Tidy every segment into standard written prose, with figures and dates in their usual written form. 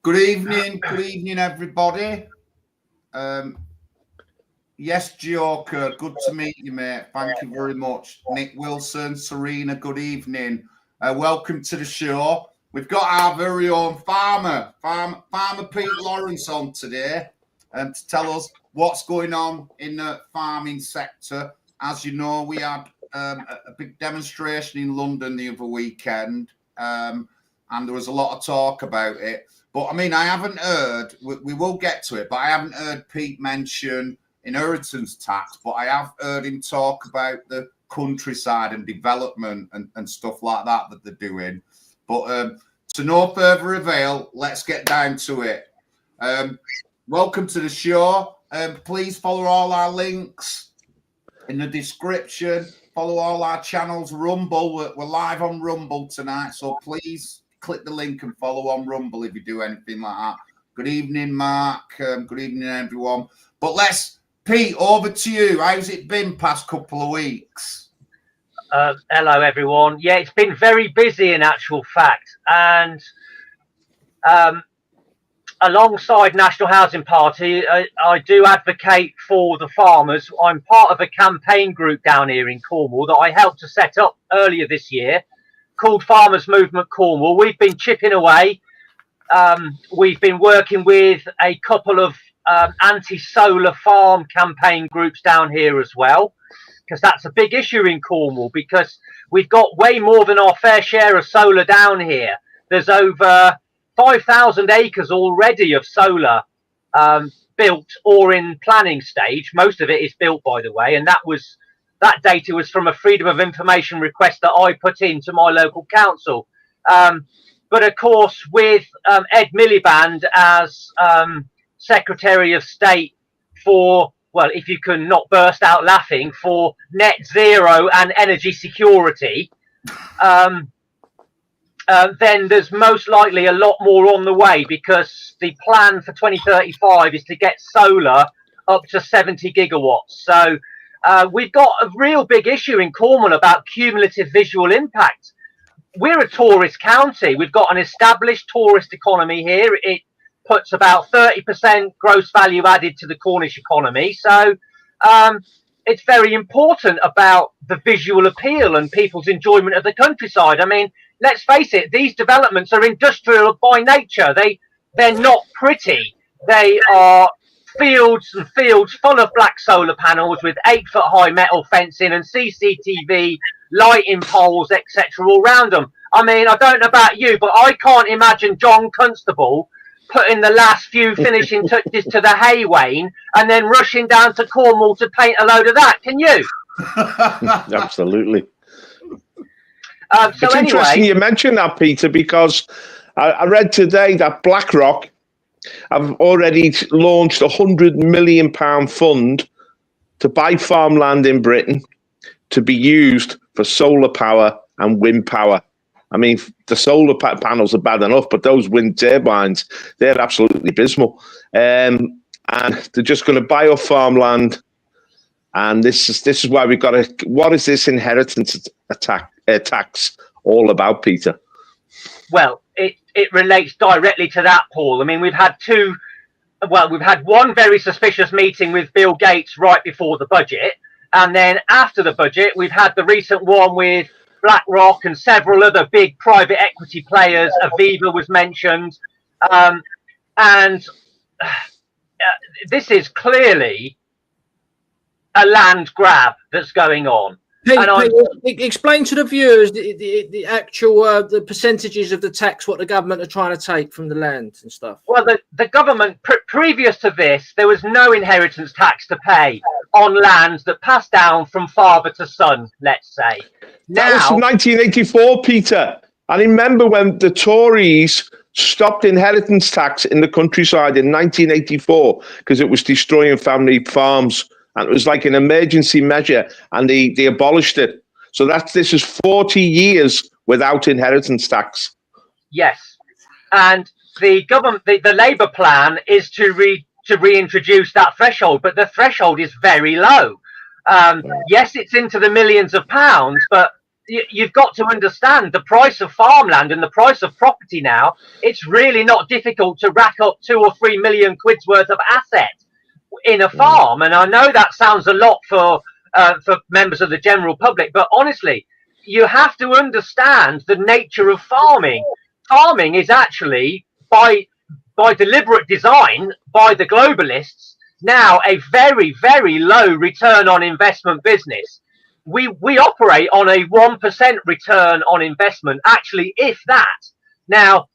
Good evening, everybody. Yes, Joker, good to meet you, mate. Thank you very much. Nick Wilson, Serena, good evening. Welcome to the show. We've got our very own farmer Pete Lawrence on today to tell us what's going on in the farming sector. As you know, we had a big demonstration in London the other weekend, and there was a lot of talk about it. But I mean, I haven't heard, we will get to it, but I haven't heard Pete mention inheritance tax, but I have heard him talk about the countryside and development and stuff like that they're doing. But to no further avail, let's get down to it. Welcome to the show. Please follow all our links in the description. Follow all our channels. Rumble, we're live on Rumble tonight, so please click the link and follow on Rumble if you do anything like that. Good evening, Mark. Good evening, everyone. But Pete, over to you. How's it been past couple of weeks? Hello, everyone. Yeah, it's been very busy in actual fact. And alongside National Housing Party, I do advocate for the farmers. I'm part of a campaign group down here in Cornwall that I helped to set up earlier this year, called Farmers Movement Cornwall. We've been chipping away. We've been working with a couple of anti-solar farm campaign groups down here as well, because that's a big issue in Cornwall, because we've got way more than our fair share of solar down here. There's over 5,000 acres already of solar built or in planning stage. Most of it is built, by the way, and that data was from a Freedom of Information request that I put into my local council. But of course, with Ed Miliband as Secretary of State for, well, if you can not burst out laughing, for net zero and energy security, then there's most likely a lot more on the way, because the plan for 2035 is to get solar up to 70 gigawatts. So we've got a real big issue in Cornwall about cumulative visual impact. We're a tourist county. We've got an established tourist economy here. It puts about 30% gross value added to the Cornish economy. So it's very important about the visual appeal and people's enjoyment of the countryside. I mean, let's face it, these developments are industrial by nature. They're not pretty. They are fields and fields full of black solar panels with 8-foot high metal fencing and CCTV lighting poles, etc., all around them. I mean, I don't know about you, but I can't imagine John Constable putting the last few finishing touches to the hay wain and then rushing down to Cornwall to paint a load of that. Can you? Absolutely. So it's anyway, interesting you mentioned that, Peter, because I read today that BlackRock have already launched a £100 million fund to buy farmland in Britain to be used for solar power and wind power. I mean, the solar panels are bad enough, but those wind turbines, they're absolutely abysmal. And they're just going to buy up farmland. And this is why we've got to, what is this inheritance tax all about, Peter? Well, it relates directly to that, Paul. I mean, we've had one very suspicious meeting with Bill Gates right before the budget. And then after the budget, we've had the recent one with BlackRock and several other big private equity players. Aviva was mentioned. And this is clearly a land grab that's going on. Pete, explain to the viewers the actual the percentages of the tax, what the government are trying to take from the land and stuff. Well, the government, previous to this, there was no inheritance tax to pay on lands that passed down from father to son, let's say. That was from 1984, Peter. I remember when the Tories stopped inheritance tax in the countryside in 1984 because it was destroying family farms. And it was like an emergency measure, and they abolished it. So this is 40 years without inheritance tax. Yes, and the government, the Labour plan is to reintroduce that threshold, but the threshold is very low. Yes, it's into the millions of pounds, but you've got to understand the price of farmland and the price of property now. It's really not difficult to rack up 2 or 3 million quid's worth of assets in a farm. And I know that sounds a lot for members of the general public, but honestly, you have to understand the nature of farming. Farming is actually, by deliberate design, by the globalists, now a very, very low return on investment business. We operate on a 1% return on investment, actually, if that. Now,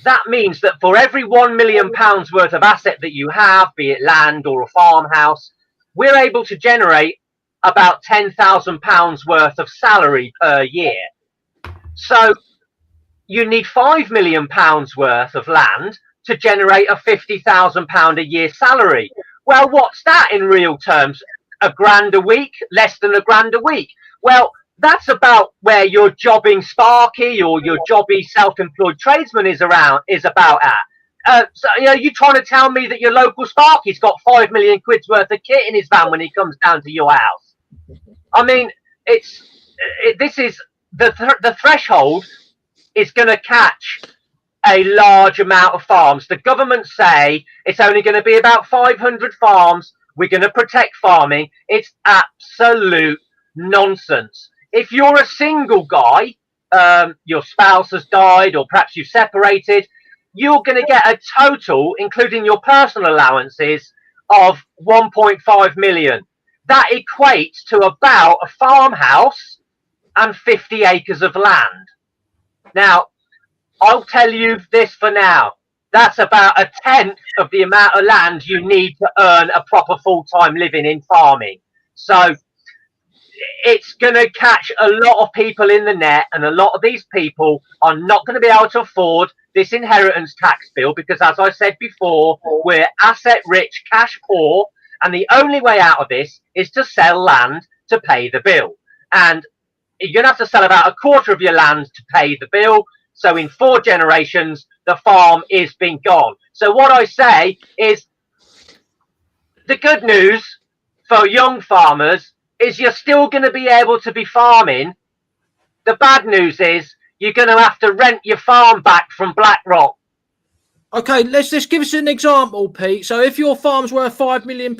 that means that for every £1 million worth of asset that you have, be it land or a farmhouse, we're able to generate about £10,000 worth of salary per year. So you need £5 million worth of land to generate a £50,000 a year salary. Well, what's that in real terms? £1,000 a week, less than £1,000 a week. Well, that's about where your jobbing Sparky or your jobby self-employed tradesman is about at. So, you know, you're trying to tell me that your local Sparky's got 5 million quid's worth of kit in his van when he comes down to your house. I mean, this is the threshold is going to catch a large amount of farms. The government say it's only going to be about 500 farms. We're going to protect farming. It's absolute nonsense. If you're a single guy, your spouse has died or perhaps you've separated, you're going to get a total, including your personal allowances, of 1.5 million. That equates to about a farmhouse and 50 acres of land. Now, I'll tell you this for now. That's about a tenth of the amount of land you need to earn a proper full-time living in farming. So it's going to catch a lot of people in the net, and a lot of these people are not going to be able to afford this inheritance tax bill because, as I said before, we're asset rich, cash poor, and the only way out of this is to sell land to pay the bill. And you're going to have to sell about a quarter of your land to pay the bill. So in 4 generations, the farm is been gone. So what I say is the good news for young farmers is you're still going to be able to be farming. The bad news is you're going to have to rent your farm back from BlackRock. Okay, let's just give us an example, Pete. So if your farm's worth £5 million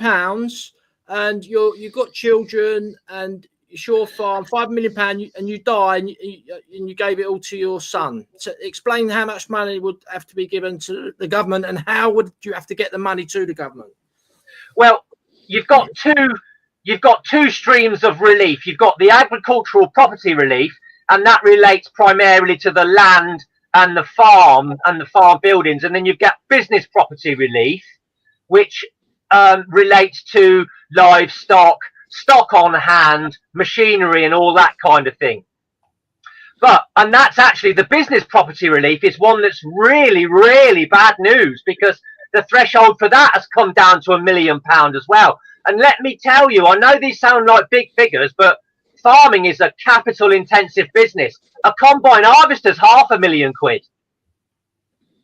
and you've got children and it's your farm, £5 million, and you die and you gave it all to your son. So explain how much money would have to be given to the government and how would you have to get the money to the government? Well, you've got two streams of relief. You've got the agricultural property relief, and that relates primarily to the land and the farm buildings. And then you've got business property relief, which relates to livestock, stock on hand, machinery, and all that kind of thing. And that's actually, the business property relief is one that's really, really bad news because the threshold for that has come down to £1 million as well. And let me tell you, I know these sound like big figures, but farming is a capital intensive business. A combine harvester's £500,000.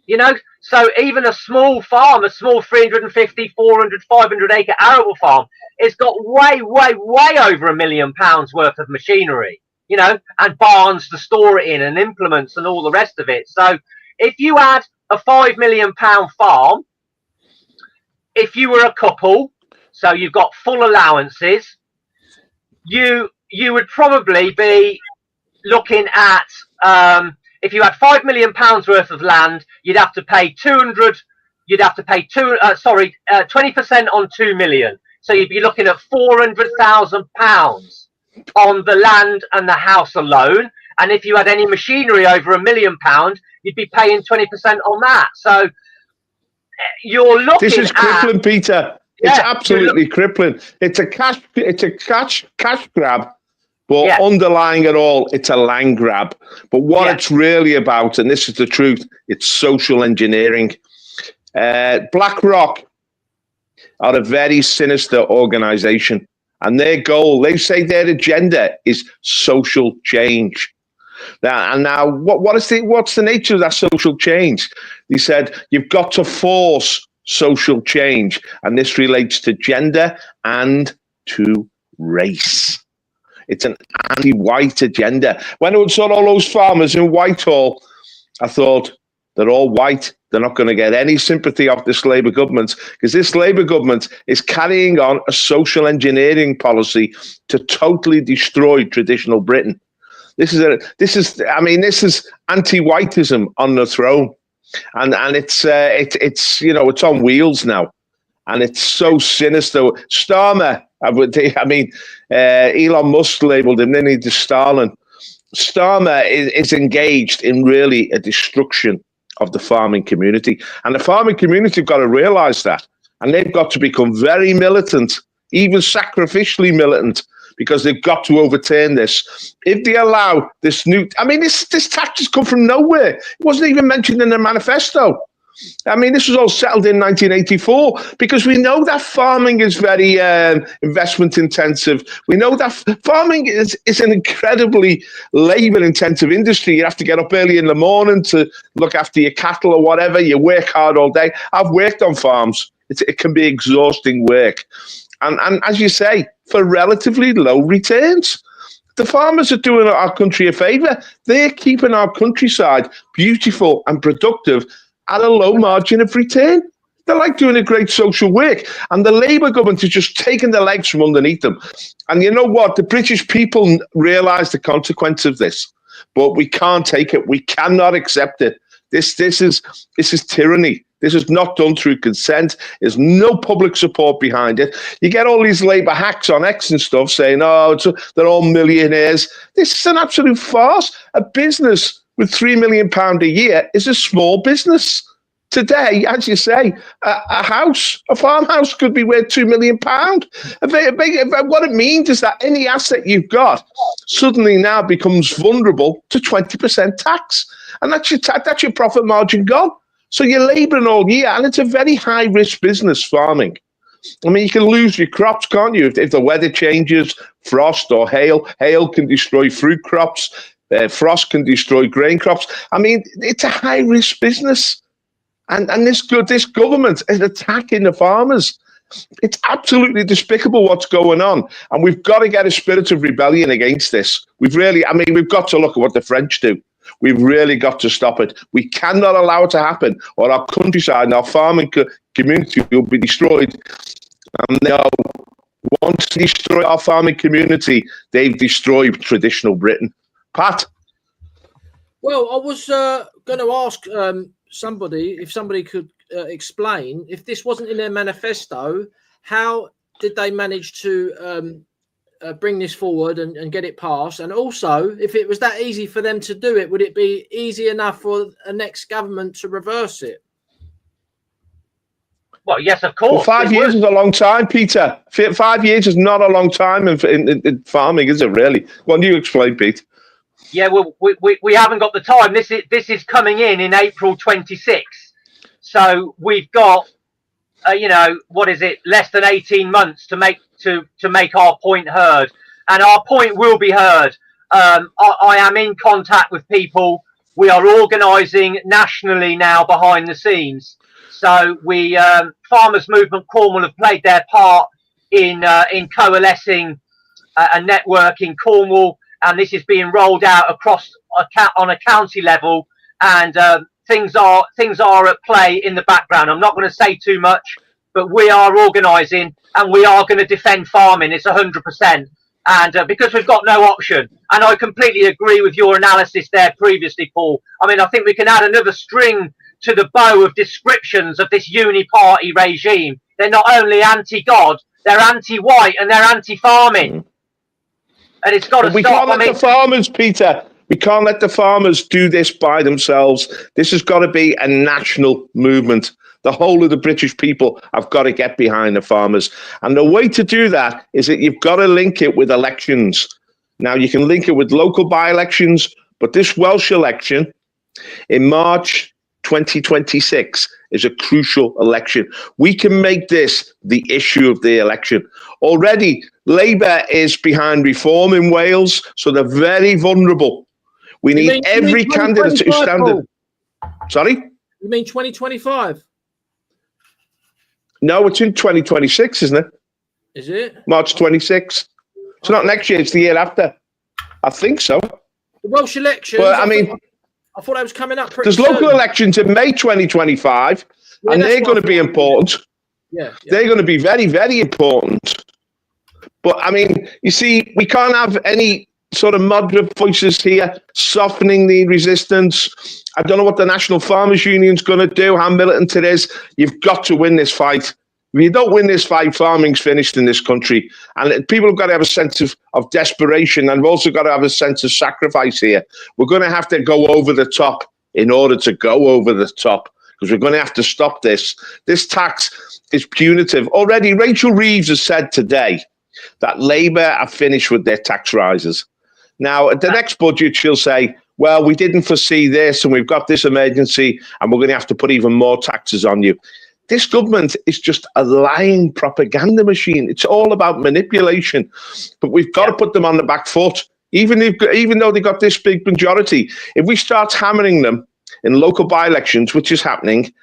You know, so even a small farm, a small 350, 400, 500 acre arable farm, it's got way, way, way over £1 million worth of machinery, you know, and barns to store it in and implements and all the rest of it. So if you had a £5 million farm, if you were a couple, so you've got full allowances, you would probably be looking at, if you had £5 million worth of land, you'd have to pay 20% on 2 million. So you'd be looking at £400,000 on the land and the house alone. And if you had any machinery over £1 million, you'd be paying 20% on that. So you're looking at... This is crippling, Peter. It's absolutely crippling. It's a cash grab, but underlying it all, it's a land grab. But what it's really about, and this is the truth, it's social engineering. BlackRock are a very sinister organization, and their goal, they say their agenda is social change. Now, what's the nature of that social change? They said you've got to force social change, and this relates to gender and to race. It's an anti-white agenda. When I saw all those farmers in Whitehall, I thought, they're all white. They're not going to get any sympathy off this Labour government, because this Labour government is carrying on a social engineering policy to totally destroy traditional Britain. This is anti-whiteism on the throne, and it's it's on wheels now, and it's so sinister. Starmer, Elon Musk labelled him, didn't he, to Stalin. Starmer is engaged in really a destruction of the farming community. And the farming community have got to realise that. And they've got to become very militant, even sacrificially militant, because they've got to overturn this. If they allow this new... this tax has come from nowhere. It wasn't even mentioned in the manifesto. This was all settled in 1984, because we know that farming is very investment intensive. We know that farming is an incredibly labour intensive industry. You have to get up early in the morning to look after your cattle or whatever. You work hard all day. I've worked on farms. It can be exhausting work. And as you say, for relatively low returns. The farmers are doing our country a favour. They're keeping our countryside beautiful and productive at a low margin of return. They're like doing a great social work. And the Labour government is just taking the legs from underneath them. And you know what? The British people realise the consequence of this. But we can't take it. We cannot accept it. This is tyranny. This is not done through consent. There's no public support behind it. You get all these Labour hacks on X and stuff saying, they're all millionaires. This is an absolute farce. A business with £3 million a year is a small business. Today, as you say, a farmhouse could be worth £2 million. What it means is that any asset you've got suddenly now becomes vulnerable to 20% tax. And that's your profit margin gone. So you're labouring all year, and it's a very high-risk business, farming. You can lose your crops, can't you? If the weather changes, frost or hail. Hail can destroy fruit crops. Frost can destroy grain crops. It's a high-risk business. And this government is attacking the farmers. It's absolutely despicable what's going on. And we've got to get a spirit of rebellion against this. We've got to look at what the French do. We've really got to stop it. We cannot allow it to happen, or our countryside and our farming community will be destroyed. And once they destroy our farming community, they've destroyed traditional Britain. Pat? Well, I was going to ask somebody if somebody could explain, if this wasn't in their manifesto, how did they manage to bring this forward and get it passed? And also, if it was that easy for them to do it, would it be easy enough for a next government to reverse it? Well, yes, of course. Well, 5 years is a long time, Peter. 5 years is not a long time in farming, is it really? What do you explain, Pete? Yeah, well, we haven't got the time. This is coming in April 26. So we've got, less than 18 months to make our point heard, and our point will be heard. I am in contact with people. We are organising nationally now behind the scenes. So Farmers Movement Cornwall have played their part in coalescing a network in Cornwall, and this is being rolled out across on a county level, and things are at play in the background. I'm not going to say too much, but we are organising, and we are going to defend farming. It's 100%, and because we've got no option. And I completely agree with your analysis there previously, Paul. I think we can add another string to the bow of descriptions of this uni-party regime. They're not only anti-God, they're anti-white, and they're anti-farming. And it's got to stop. We can't let the farmers, Peter. We can't let the farmers do this by themselves. This has got to be a national movement. The whole of the British people have got to get behind the farmers. And the way to do that is that you've got to link it with elections. Now, you can link it with local by-elections, but this Welsh election in March 2026 is a crucial election. We can make this the issue of the election. Already, Labour is behind reform in Wales, so they're very vulnerable. We need every candidate who stands. Sorry? You mean 2025? No, it's in 2026, isn't it? Is it? March 26. It's not next year, it's the year after. I think so. The Welsh elections. But I mean, I thought that was coming up pretty there's soon. local elections in May 2025, Yeah, and that's they're what going I to be thought. important. Yeah. They're going to be very, very important. But I mean, you see, we can't have any sort of moderate voices here softening the resistance. I don't know what the National Farmers Union's going to do, how militant it is. You've got to win this fight. If you don't win this fight, farming's finished in this country. And people have got to have a sense of desperation, and we've also got to have a sense of sacrifice here. We're going to have to go over the top in order to go over the top, because we're going to have to stop this. This tax is punitive. Already, Rachel Reeves has said today that Labour are finished with their tax rises. Now, at the next budget, she'll say, well, we didn't foresee this, and we've got this emergency, and we're going to have to put even more taxes on you. This government is just a lying propaganda machine. It's all about manipulation. But we've got to put them on the back foot, even though they got this big majority. If we start hammering them in local by-elections, which is happening,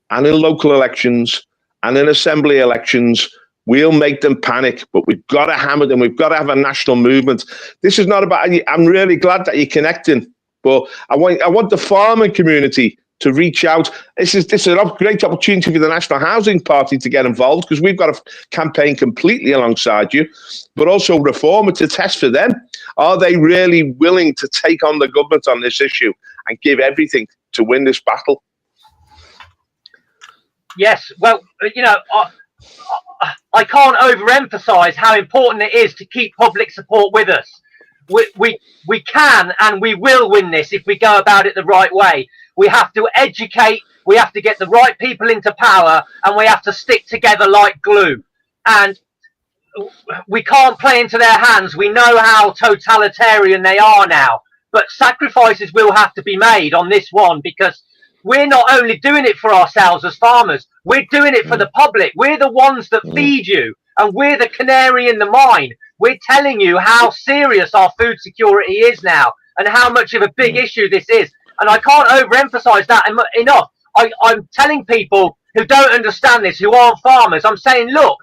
and in local elections, and in assembly elections, we'll make them panic. But we've got to hammer them. We've got to have a national movement. This is not about, I'm really glad that you're connecting, but I want the farming community to reach out. This is a great opportunity for the National Housing Party to get involved, because we've got a campaign completely alongside you, but also Reform. It's a test for them. Are they really willing to take on the government on this issue and give everything to win this battle? Yes, well, you know, I can't overemphasize how important it is to keep public support with us. We can and we will win this if we go about it the right way. We have to educate, we have to get the right people into power, and we have to stick together like glue. And we can't play into their hands. We know how totalitarian they are now, but sacrifices will have to be made on this one, because we're not only doing it for ourselves as farmers, we're doing it for the public. We're the ones that feed you, and we're the canary in the mine. We're telling you how serious our food security is now, and how much of a big issue this is. And I can't overemphasize that enough. I'm telling people who don't understand this, who aren't farmers, I'm saying, look,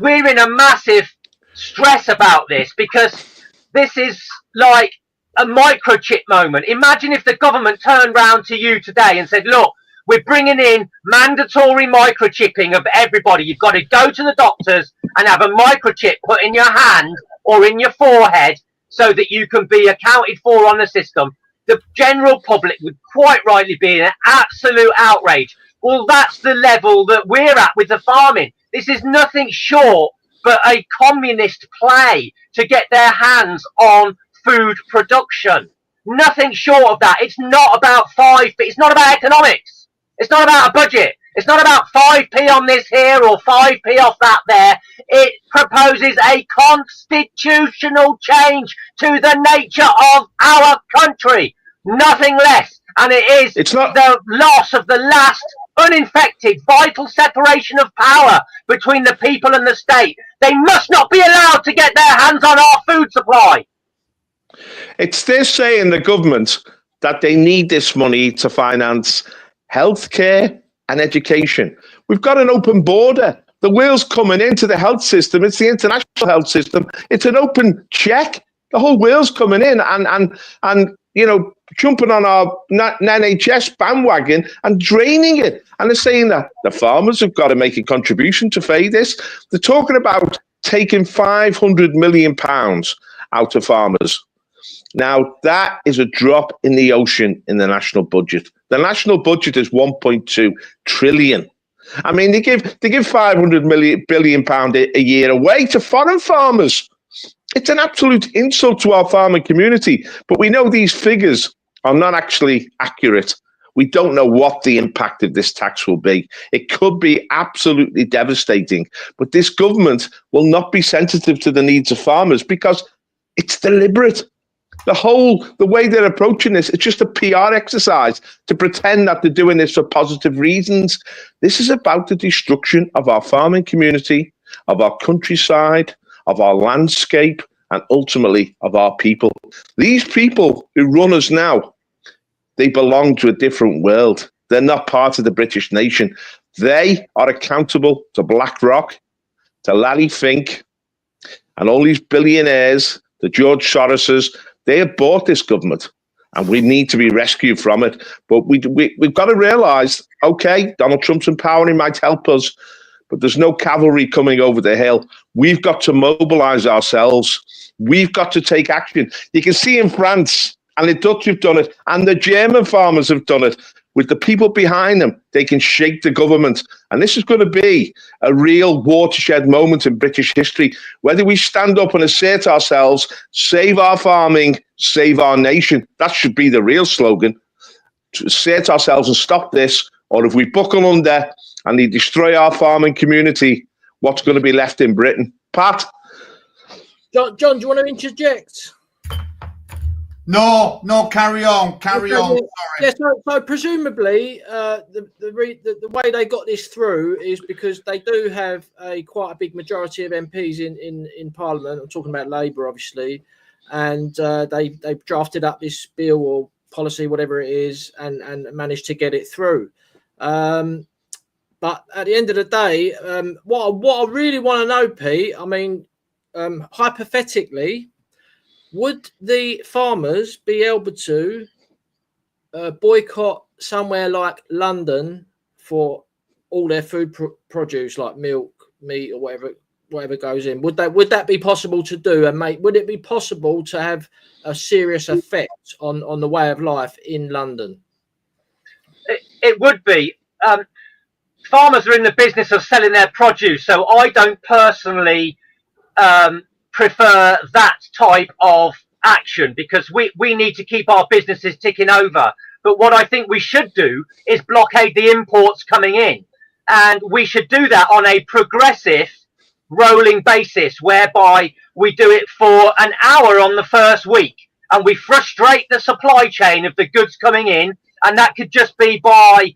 we're in a massive stress about this, because this is like a microchip moment. Imagine if the government turned round to you today and said, look, we're bringing in mandatory microchipping of everybody. You've got to go to the doctors and have a microchip put in your hand or in your forehead so that you can be accounted for on the system. The general public would quite rightly be in an absolute outrage. Well, that's the level that we're at with the farming. This is nothing short but a communist play to get their hands on food production. Nothing short of that. It's not about it's not about economics. It's not about a budget. It's not about 5p on this here or 5p off that there. It proposes a constitutional change to the nature of our country. Nothing less. And it's not the loss of the last uninfected, vital separation of power between the people and the state. They must not be allowed to get their hands on our food supply. It's they're saying, the government, that they need this money to finance healthcare and education. We've got an open border. The wheel's coming into the health system. It's the international health system. It's an open check. The whole wheel's coming in and you know, jumping on our NHS bandwagon and draining it. And they're saying that the farmers have got to make a contribution to pay this. They're talking about taking £500 million out of farmers. Now, that is a drop in the ocean in the national budget. The national budget is 1.2 trillion. I mean, they give £500 billion a year away to foreign farmers. It's an absolute insult to our farming community. But we know these figures are not actually accurate. We don't know what the impact of this tax will be. It could be absolutely devastating. But this government will not be sensitive to the needs of farmers because it's deliberate. The way they're approaching this, it's just a PR exercise to pretend that they're doing this for positive reasons. This is about the destruction of our farming community, of our countryside, of our landscape, and ultimately of our people. These people who run us now, they belong to a different world. They're not part of the British nation. They are accountable to BlackRock, to Larry Fink, And all these billionaires, the George Soroses, they have bought this government. And we need to be rescued from it. But we've got to realise, okay, Donald Trump's in power, he might help us, but there's no cavalry coming over the hill. We've got to mobilise ourselves. We've got to take action. You can see in France, and the Dutch have done it, and the German farmers have done it. With the people behind them, they can shake the government. And this is going to be a real watershed moment in British history. Whether we stand up and assert ourselves, save our farming, save our nation. That should be the real slogan. To assert ourselves and stop this. Or if we buckle under and they destroy our farming community, what's going to be left in Britain? Pat? John, do you want to interject? No, carry on. Sorry. Yeah, so presumably the way they got this through is because they do have quite a big majority of MPs in Parliament. I'm talking about Labour, obviously, and they drafted up this bill or policy, whatever it is, and managed to get it through. But at the end of the day, what I really want to know, Pete, I mean, hypothetically, would the farmers be able to boycott somewhere like London for all their food produce, like milk, meat, or whatever goes in? Would that be possible to do? And would it be possible to have a serious effect on the way of life in London? It would be. Farmers are in the business of selling their produce, so I don't personally prefer that type of action, because we need to keep our businesses ticking over. But what I think we should do is blockade the imports coming in, and we should do that on a progressive rolling basis, whereby we do it for an hour on the first week and we frustrate the supply chain of the goods coming in. And that could just be by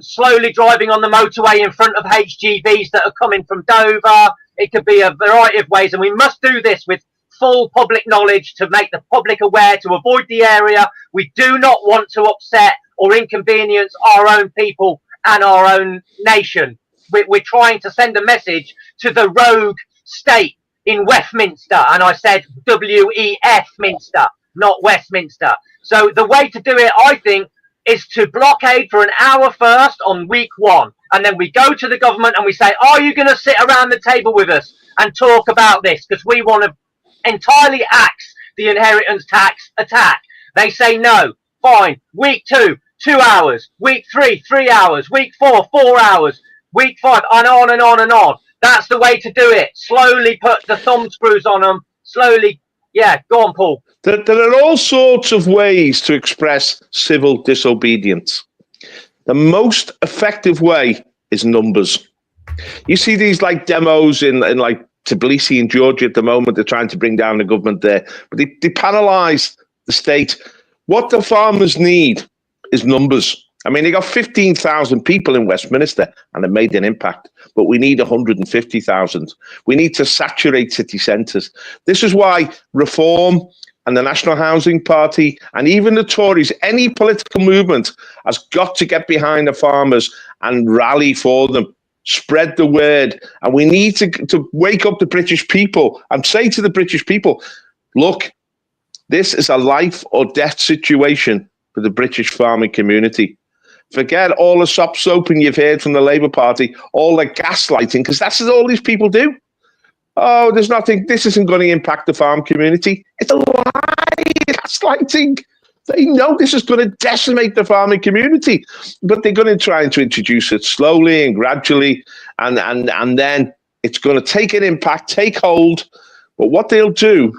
slowly driving on the motorway in front of HGVs that are coming from Dover. It could be a variety of ways, and we must do this with full public knowledge to make the public aware, to avoid the area. We do not want to upset or inconvenience our own people and our own nation. We're trying to send a message to the rogue state in Westminster, and I said WEF Minster, not Westminster. So the way to do it, I think, is to blockade for an hour first on week one. And then we go to the government and we say, are you going to sit around the table with us and talk about this? Because we want to entirely axe the inheritance tax attack. They say no. Fine. Week 2, 2 hours. Week 3, 3 hours. Week 4, 4 hours. Week 5, and on and on and on. That's the way to do it. Slowly put the thumb screws on them. Slowly. Yeah, go on, Paul. There are all sorts of ways to express civil disobedience. The most effective way is numbers. You see these like demos in like Tbilisi in Georgia at the moment. They're trying to bring down the government there, but they paralyze the state. What the farmers need is numbers. I mean, they got 15,000 people in Westminster and it made an impact, but we need 150,000. We need to saturate city centres. This is why Reform and the National Housing Party and even the Tories, any political movement has got to get behind the farmers and rally for them, spread the word. And we need to wake up the British people and say to the British people, look, this is a life or death situation for the British farming community. Forget all the soft soaping you've heard from the Labour Party, all the gaslighting, because that's what all these people do. Oh, there's nothing, this isn't going to impact the farm community. It's a lie, gaslighting. They know this is going to decimate the farming community, but they're going to try to introduce it slowly and gradually, and then it's going to take an impact, take hold. But what they'll do,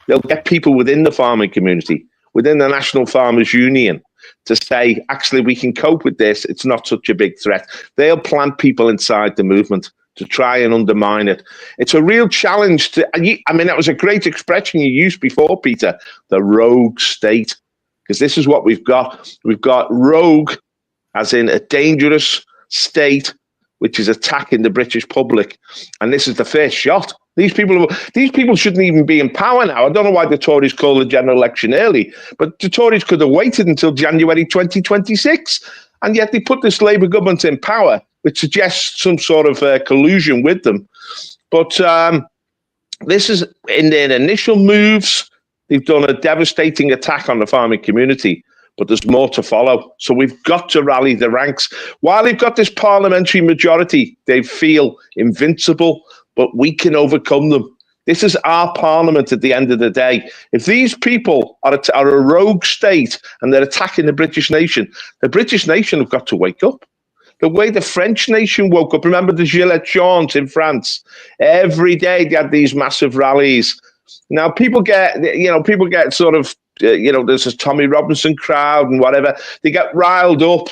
they'll get people within the farming community, within the National Farmers Union, to say, actually, we can cope with this. It's not such a big threat. They'll plant people inside the movement to try and undermine it. It's a real challenge to, I mean, that was a great expression you used before, Peter, the rogue state, because this is what we've got. We've got rogue, as in a dangerous state, which is attacking the British public. And this is the first shot. These people shouldn't even be in power now. I don't know why the Tories called the general election early, but the Tories could have waited until January 2026. And yet they put this Labour government in power, which suggests some sort of collusion with them. But This is in their initial moves. They've done a devastating attack on the farming community, but there's more to follow. So we've got to rally the ranks. While they've got this parliamentary majority, they feel invincible, but we can overcome them. This is our parliament at the end of the day. If these people are a rogue state and they're attacking the British nation have got to wake up. The way the French nation woke up, remember the Gilets jaunes in France? Every day they had these massive rallies. Now people get sort of, there's a Tommy Robinson crowd and whatever. They get riled up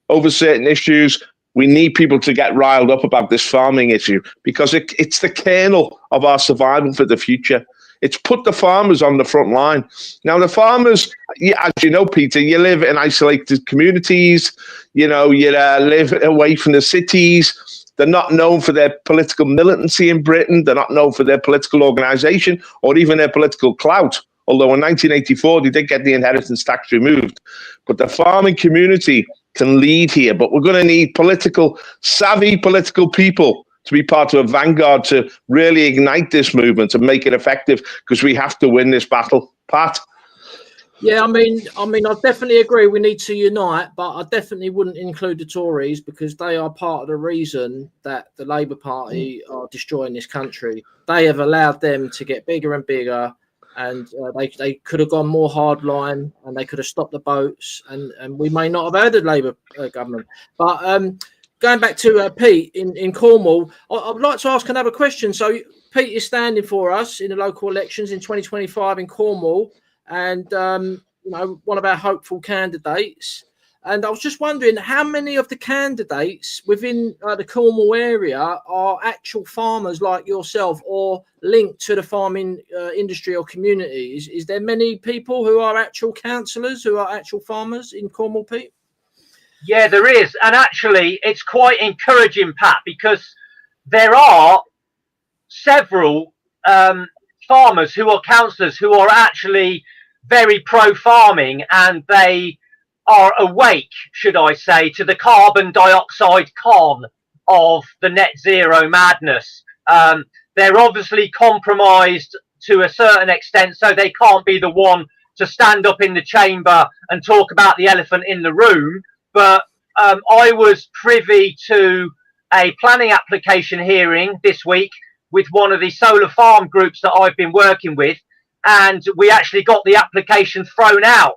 over certain issues. We need people to get riled up about this farming issue because it's the kernel of our survival for the future. It's put the farmers on the front line. Now, the farmers, as you know, Peter, you live in isolated communities. You live away from the cities. They're not known for their political militancy in Britain. They're not known for their political organisation or even their political clout. Although in 1984, they did get the inheritance tax removed. But the farming community can lead here. But we're going to need savvy political people to be part of a vanguard to really ignite this movement and make it effective, because we have to win this battle. Pat? Yeah, I mean, I definitely agree we need to unite, but I definitely wouldn't include the Tories because they are part of the reason that the Labour Party are destroying this country. They have allowed them to get bigger and bigger, and they could have gone more hardline, and they could have stopped the boats, and we may not have had a Labour government. But going back to Pete in Cornwall, I would like to ask another question. So Pete is standing for us in the local elections in 2025 in Cornwall, and one of our hopeful candidates. And I was just wondering how many of the candidates within the Cornwall area are actual farmers like yourself or linked to the farming industry or community? Is there many people who are actual councillors who are actual farmers in Cornwall, Pete? Yeah, there is. And actually, it's quite encouraging, Pat, because there are several farmers who are councillors who are actually very pro-farming, and they are awake, should I say, to the carbon dioxide con of the net zero madness. They're obviously compromised to a certain extent, so they can't be the one to stand up in the chamber and talk about the elephant in the room. But I was privy to a planning application hearing this week with one of the solar farm groups that I've been working with, and we actually got the application thrown out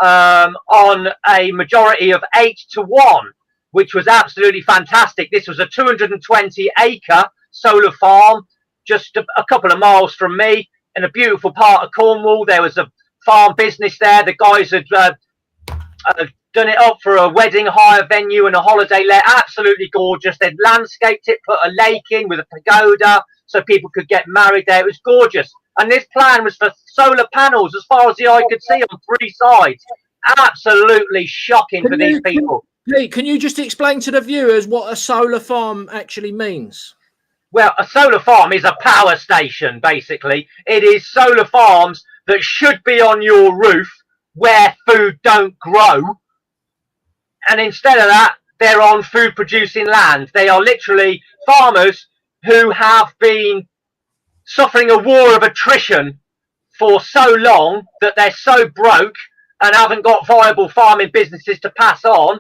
on a majority of 8-1, which was absolutely fantastic. This was a 220-acre solar farm just a couple of miles from me in a beautiful part of Cornwall. There was a farm business there. The guys had done it up for a wedding hire venue and a holiday let. Absolutely gorgeous. They'd landscaped it, put a lake in with a pagoda so people could get married there. It was gorgeous. And this plan was for solar panels as far as the eye could see on 3 sides. Absolutely shocking for these people. Pete, can you just explain to the viewers what a solar farm actually means? Well, a solar farm is a power station, basically. It is solar farms that should be on your roof where food don't grow. And instead of that, they're on food producing land. They are literally farmers who have been suffering a war of attrition for so long that they're so broke and haven't got viable farming businesses to pass on,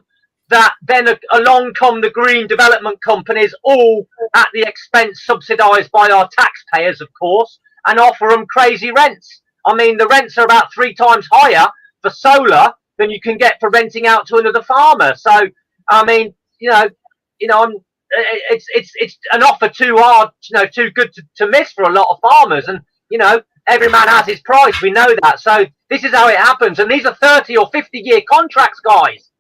that then along come the green development companies, all at the expense subsidised by our taxpayers, of course, and offer them crazy rents. I mean, the rents are about 3 times higher for solar than you can get for renting out to another farmer. So, I mean, it's an offer too hard, too good to miss for a lot of farmers. And, every man has his price. We know that. So this is how it happens. And these are 30 or 50-year contracts, guys.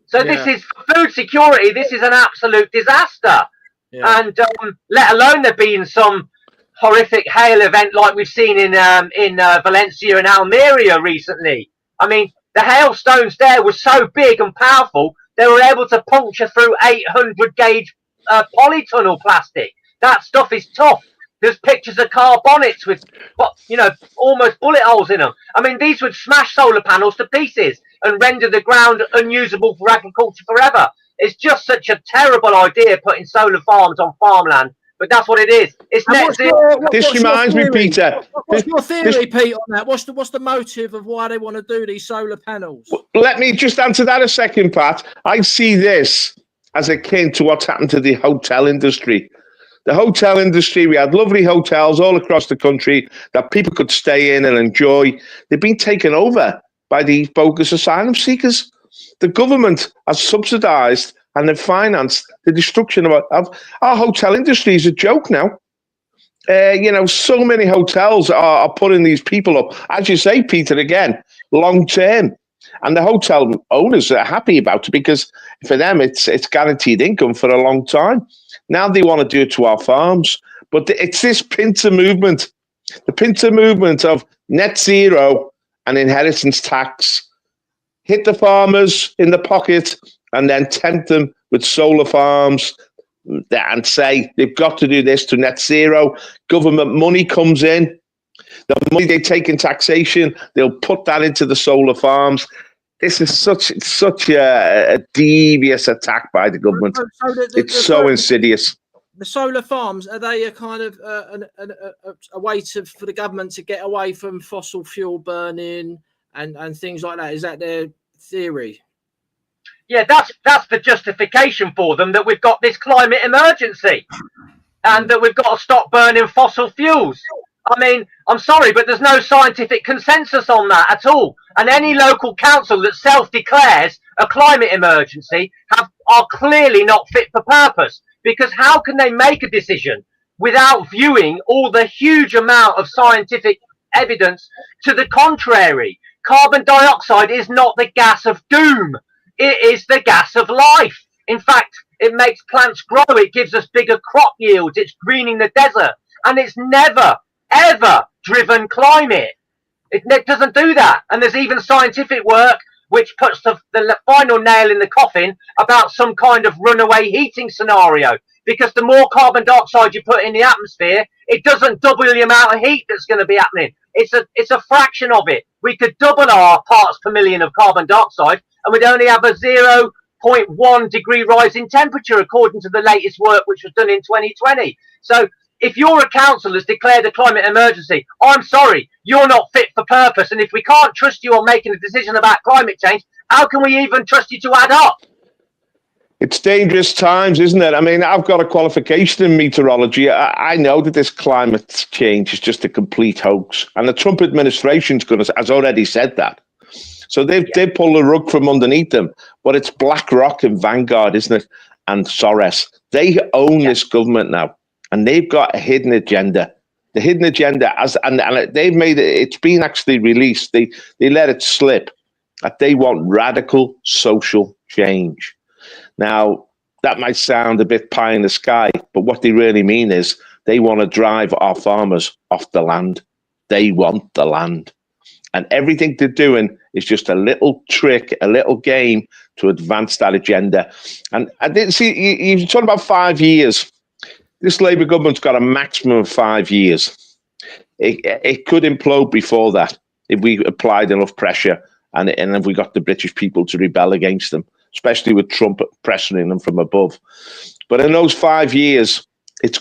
So This is food security. This is an absolute disaster. Yeah. And let alone there being some horrific hail event like we've seen in Valencia and Almeria recently. I mean, the hailstones there were so big and powerful, they were able to puncture through 800 gauge polytunnel plastic. That stuff is tough. There's pictures of car bonnets with, almost bullet holes in them. I mean, these would smash solar panels to pieces and render the ground unusable for agriculture forever. It's just such a terrible idea putting solar farms on farmland but that's what it is. It's And net zero. This reminds me, Peter. What's your theory, Pete, on that? What's the motive of why they want to do these solar panels? Let me just answer that a second, Pat. I see this as akin to what's happened to the hotel industry. The hotel industry, we had lovely hotels all across the country that people could stay in and enjoy. They've been taken over by these bogus asylum seekers. The government has subsidised and they've financed the destruction of our hotel industry. Is a joke now. So many hotels are putting these people up, as you say, Peter, again, long term. And the hotel owners are happy about it because for them, it's guaranteed income for a long time. Now they want to do it to our farms. But it's this pincer movement, the pincer movement of net zero and inheritance tax, hit the farmers in the pocket and then tempt them with solar farms and say they've got to do this to net zero. Government money comes in. The money they take in taxation, they'll put that into the solar farms. This is such a devious attack by the government. It's so insidious. The solar farms, are they a kind of a way for the government to get away from fossil fuel burning and things like that? Is that their theory? Yeah, that's the justification for them, that we've got this climate emergency and that we've got to stop burning fossil fuels. I mean, I'm sorry, but there's no scientific consensus on that at all. And any local council that self-declares a climate emergency are clearly not fit for purpose, because how can they make a decision without viewing all the huge amount of scientific evidence to the contrary? Carbon dioxide is not the gas of doom. It is the gas of life. In fact, it makes plants grow. It gives us bigger crop yields. It's greening the desert. And it's never, ever driven climate. It doesn't do that. And there's even scientific work which puts the final nail in the coffin about some kind of runaway heating scenario. Because the more carbon dioxide you put in the atmosphere, it doesn't double the amount of heat that's going to be happening. It's a fraction of it. We could double our parts per million of carbon dioxide and we'd only have a 0.1 degree rise in temperature, according to the latest work which was done in 2020. So if you're a council that's declared a climate emergency, I'm sorry, you're not fit for purpose. And if we can't trust you on making a decision about climate change, how can we even trust you to add up? It's dangerous times, isn't it? I mean, I've got a qualification in meteorology. I know that this climate change is just a complete hoax. And the Trump administration has already said that. So they've pulled the rug from underneath them. But it's BlackRock and Vanguard, isn't it? And Soros. They own this government now. And they've got a hidden agenda. The hidden agenda, and they've made it, it's been actually released. They let it slip that they want radical social change. Now, that might sound a bit pie in the sky, but what they really mean is they want to drive our farmers off the land. They want the land. And everything they're doing is just a little trick, a little game to advance that agenda. And I didn't see, you're talking about 5 years. This Labour government's got a maximum of 5 years. It could implode before that if we applied enough pressure and if we got the British people to rebel against them, especially with Trump pressuring them from above. But in those 5 years,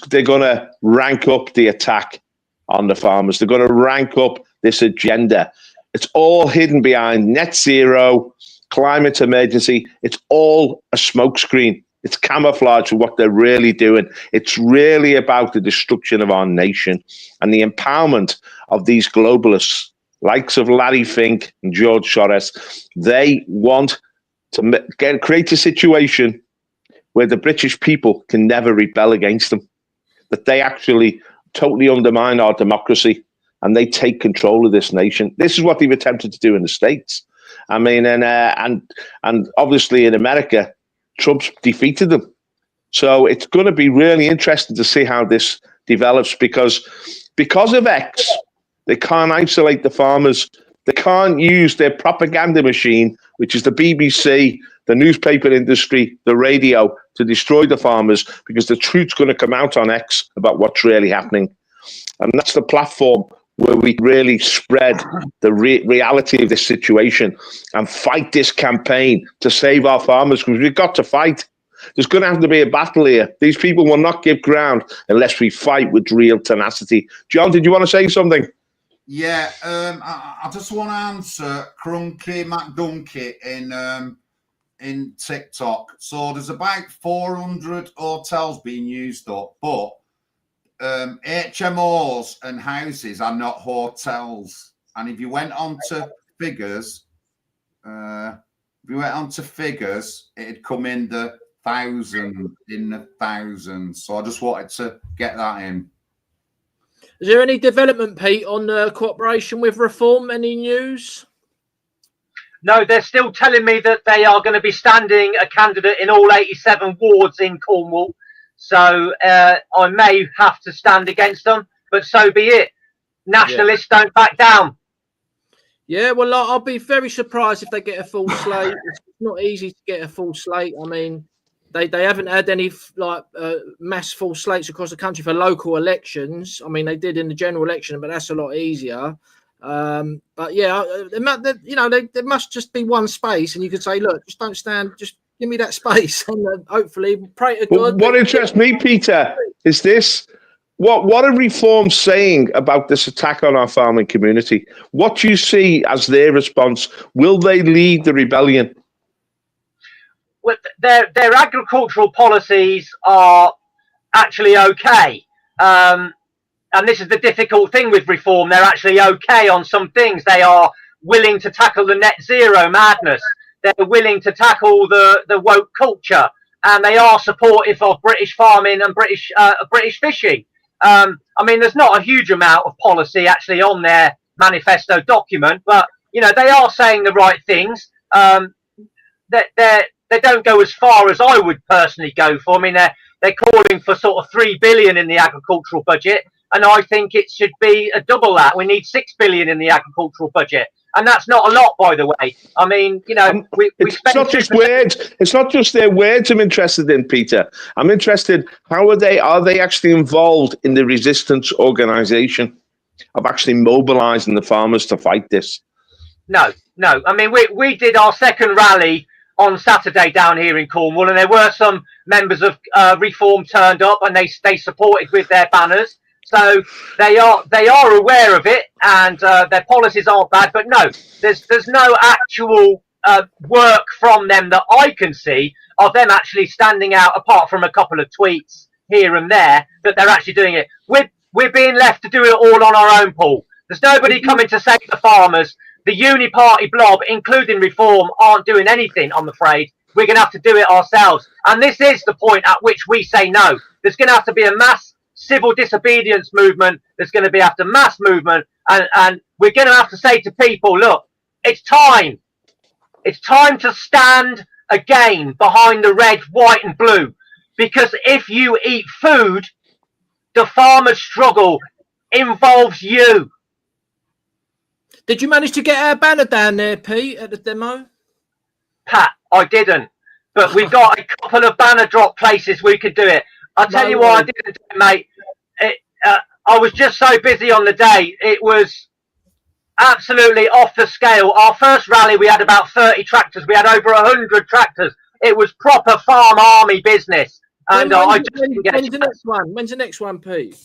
they're going to rank up the attack on the farmers. They're going to rank up this agenda. It's all hidden behind net zero, climate emergency. It's all a smokescreen. It's camouflage for what they're really doing. It's really about the destruction of our nation and the empowerment of these globalists, likes of Larry Fink and George Soros. They want to create a situation where the British people can never rebel against them, that they actually totally undermine our democracy and they take control of this nation. This is what they've attempted to do in the States. I mean, and obviously in America, Trump's defeated them. So it's going to be really interesting to see how this develops because of X, they can't isolate the farmers. They can't use their propaganda machine, which is the BBC, the newspaper industry, the radio, to destroy the farmers because the truth's going to come out on X about what's really happening. And that's the platform where we really spread the reality of this situation and fight this campaign to save our farmers, because we've got to fight. there's going to have to be a battle here. These people will not give ground unless we fight with real tenacity. John, did you want to say something? Yeah, I just want to answer Crunky McDunkey in TikTok. So there's about 400 hotels being used up, but HMOs and houses are not hotels. And if you went on to figures, it'd come in the thousands. So I just wanted to get that in. Is there any development, Pete, on cooperation with Reform? Any news? No, they're still telling me that they are going to be standing a candidate in all 87 wards in Cornwall. So I may have to stand against them, but so be it. Nationalists don't back down. Yeah, well, I'll be very surprised if they get a full slate. It's not easy to get a full slate. I mean, they haven't had any mass full slates across the country for local elections. I mean, they did in the general election, but that's a lot easier. But yeah, there must just be one space, and you could say, look, just don't stand, just give me that space, and hopefully pray to God. What interests me, Peter, is this. What are Reform saying about this attack on our farming community? What do you see as their response? Will they lead the rebellion? Well, their agricultural policies are actually okay. And this is the difficult thing with Reform. They're actually okay on some things. They are willing to tackle the net zero madness. They're willing to tackle the woke culture. And they are supportive of British farming and British fishing. I mean, there's not a huge amount of policy actually on their manifesto document, but, you know, they are saying the right things. They don't go as far as I would personally go for. I mean, they're calling for sort of 3 billion in the agricultural budget, and I think it should be a double that. We need 6 billion in the agricultural budget, and that's not a lot, by the way. I mean, you know, it's not just words. It's not just their words I'm interested in, Peter. I'm interested, how are they actually involved in the resistance organisation of actually mobilising the farmers to fight this? No. I mean, we did our second rally on Saturday down here in Cornwall, and there were some members of Reform turned up, and they supported with their banners. So they are aware of it, and their policies aren't bad. But no, there's no actual work from them that I can see of them actually standing out, apart from a couple of tweets here and there, that they're actually doing it. We're being left to do it all on our own, Paul. There's nobody coming to save the farmers. The uni-party blob, including Reform, aren't doing anything, I'm afraid. We're going to have to do it ourselves. And this is the point at which we say no. There's going to have to be a mass civil disobedience movement. There's going to be after mass movement. And we're going to have to say to people, look, it's time. It's time to stand again behind the red, white and blue. Because if you eat food, the farmer's struggle involves you. Did you manage to get our banner down there, Pete, at the demo? Pat, I didn't. But we've got a couple of banner drop places we could do it. I'll tell you why I didn't do it, mate. I was just so busy on the day. It was absolutely off the scale. Our first rally, we had about 30 tractors. We had over 100 tractors. It was proper farm army business. And I just didn't get when's the next one? When's the next one, Pete?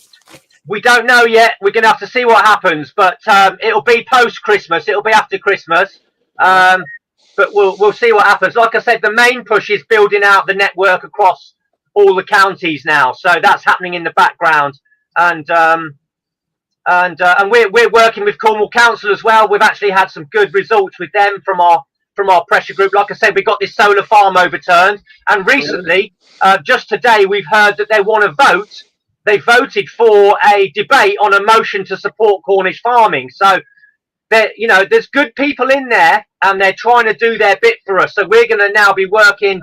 We don't know yet. We're going to have to see what happens, but it'll be post-Christmas. It'll be after Christmas, but we'll see what happens. Like I said, the main push is building out the network across all the counties now, so that's happening in the background. And we're working with Cornwall Council as well. We've actually had some good results with them from our pressure group. Like I said, we got this solar farm overturned, and recently, just today, we've heard that they want to vote. They voted for a debate on a motion to support Cornish farming. So, there's good people in there, and they're trying to do their bit for us. So we're going to now be working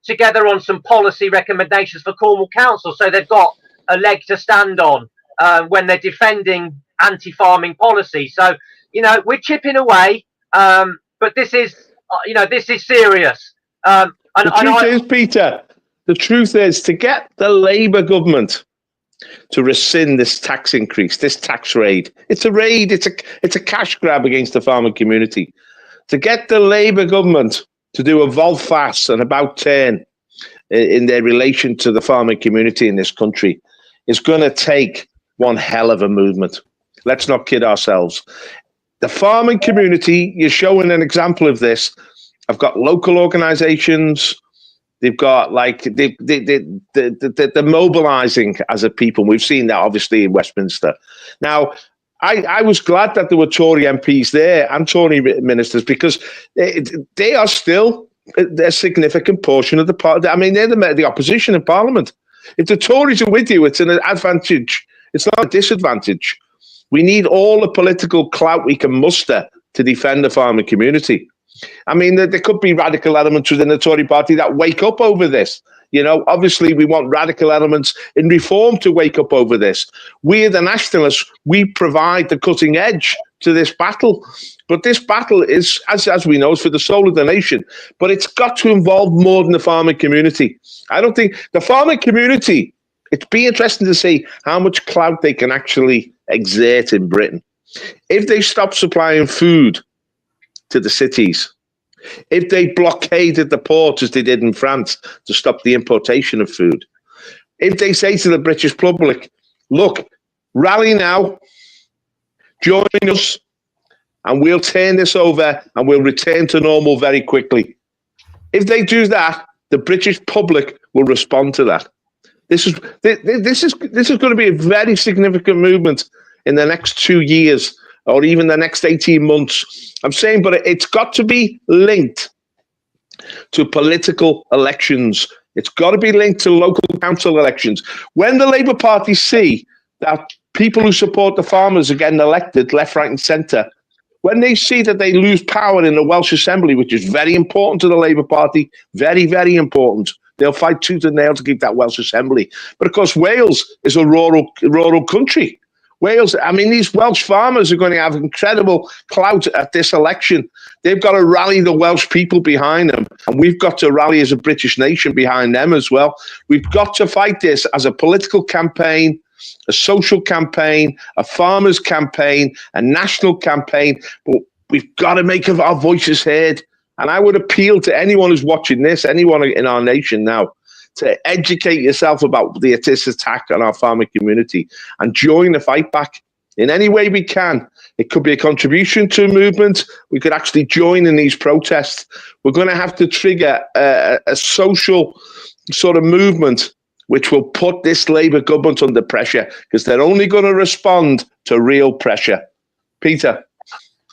together on some policy recommendations for Cornwall Council. So they've got a leg to stand on when they're defending anti-farming policy. So, we're chipping away, but this is serious. The truth is, Peter, the truth is, to get the Labour government to rescind this tax increase, this tax raid, it's a raid, it's a cash grab against the farming community. To get the Labour government to do a volte-face and about turn in their relation to the farming community in this country is going to take one hell of a movement. Let's not kid ourselves. The farming community, you're showing an example of this. I've got local organizations. They've got they're mobilizing as a people. We've seen that obviously in Westminster. Now, I was glad that there were Tory MPs there and Tory ministers because they are still a significant portion of the party. I mean, they're the opposition in Parliament. If the Tories are with you, it's an advantage. It's not a disadvantage. We need all the political clout we can muster to defend the farming community. I mean, there could be radical elements within the Tory party that wake up over this. You know, obviously we want radical elements in reform to wake up over this. We, the Nationalists, we provide the cutting edge to this battle. But this battle is, as we know, is for the soul of the nation. But it's got to involve more than the farming community. I don't think the farming community, it'd be interesting to see how much clout they can actually exert in Britain. If they stop supplying food to the cities, if they blockaded the ports as they did in France to stop the importation of food, if they say to the British public, look, rally now, join us, and we'll turn this over and we'll return to normal very quickly. If they do that, the British public will respond to that. This is going to be a very significant movement in the next 2 years or even the next 18 months. I'm saying, but it's got to be linked to political elections. It's got to be linked to local council elections. When the Labour Party see that people who support the farmers are getting elected left, right and centre, when they see that they lose power in the Welsh Assembly, which is very important to the Labour Party, very, very important, they'll fight tooth and nail to keep that Welsh Assembly. But of course, Wales is a rural country. Wales, I mean, these Welsh farmers are going to have incredible clout at this election. They've got to rally the Welsh people behind them. And we've got to rally as a British nation behind them as well. We've got to fight this as a political campaign, a social campaign, a farmers campaign, a national campaign. But we've got to make our voices heard. And I would appeal to anyone who's watching this, anyone in our nation now, to educate yourself about this attack on our farming community and join the fight back in any way we can. It could be a contribution to a movement. We could actually join in these protests. We're going to have to trigger a social sort of movement which will put this Labour government under pressure because they're only going to respond to real pressure. Peter.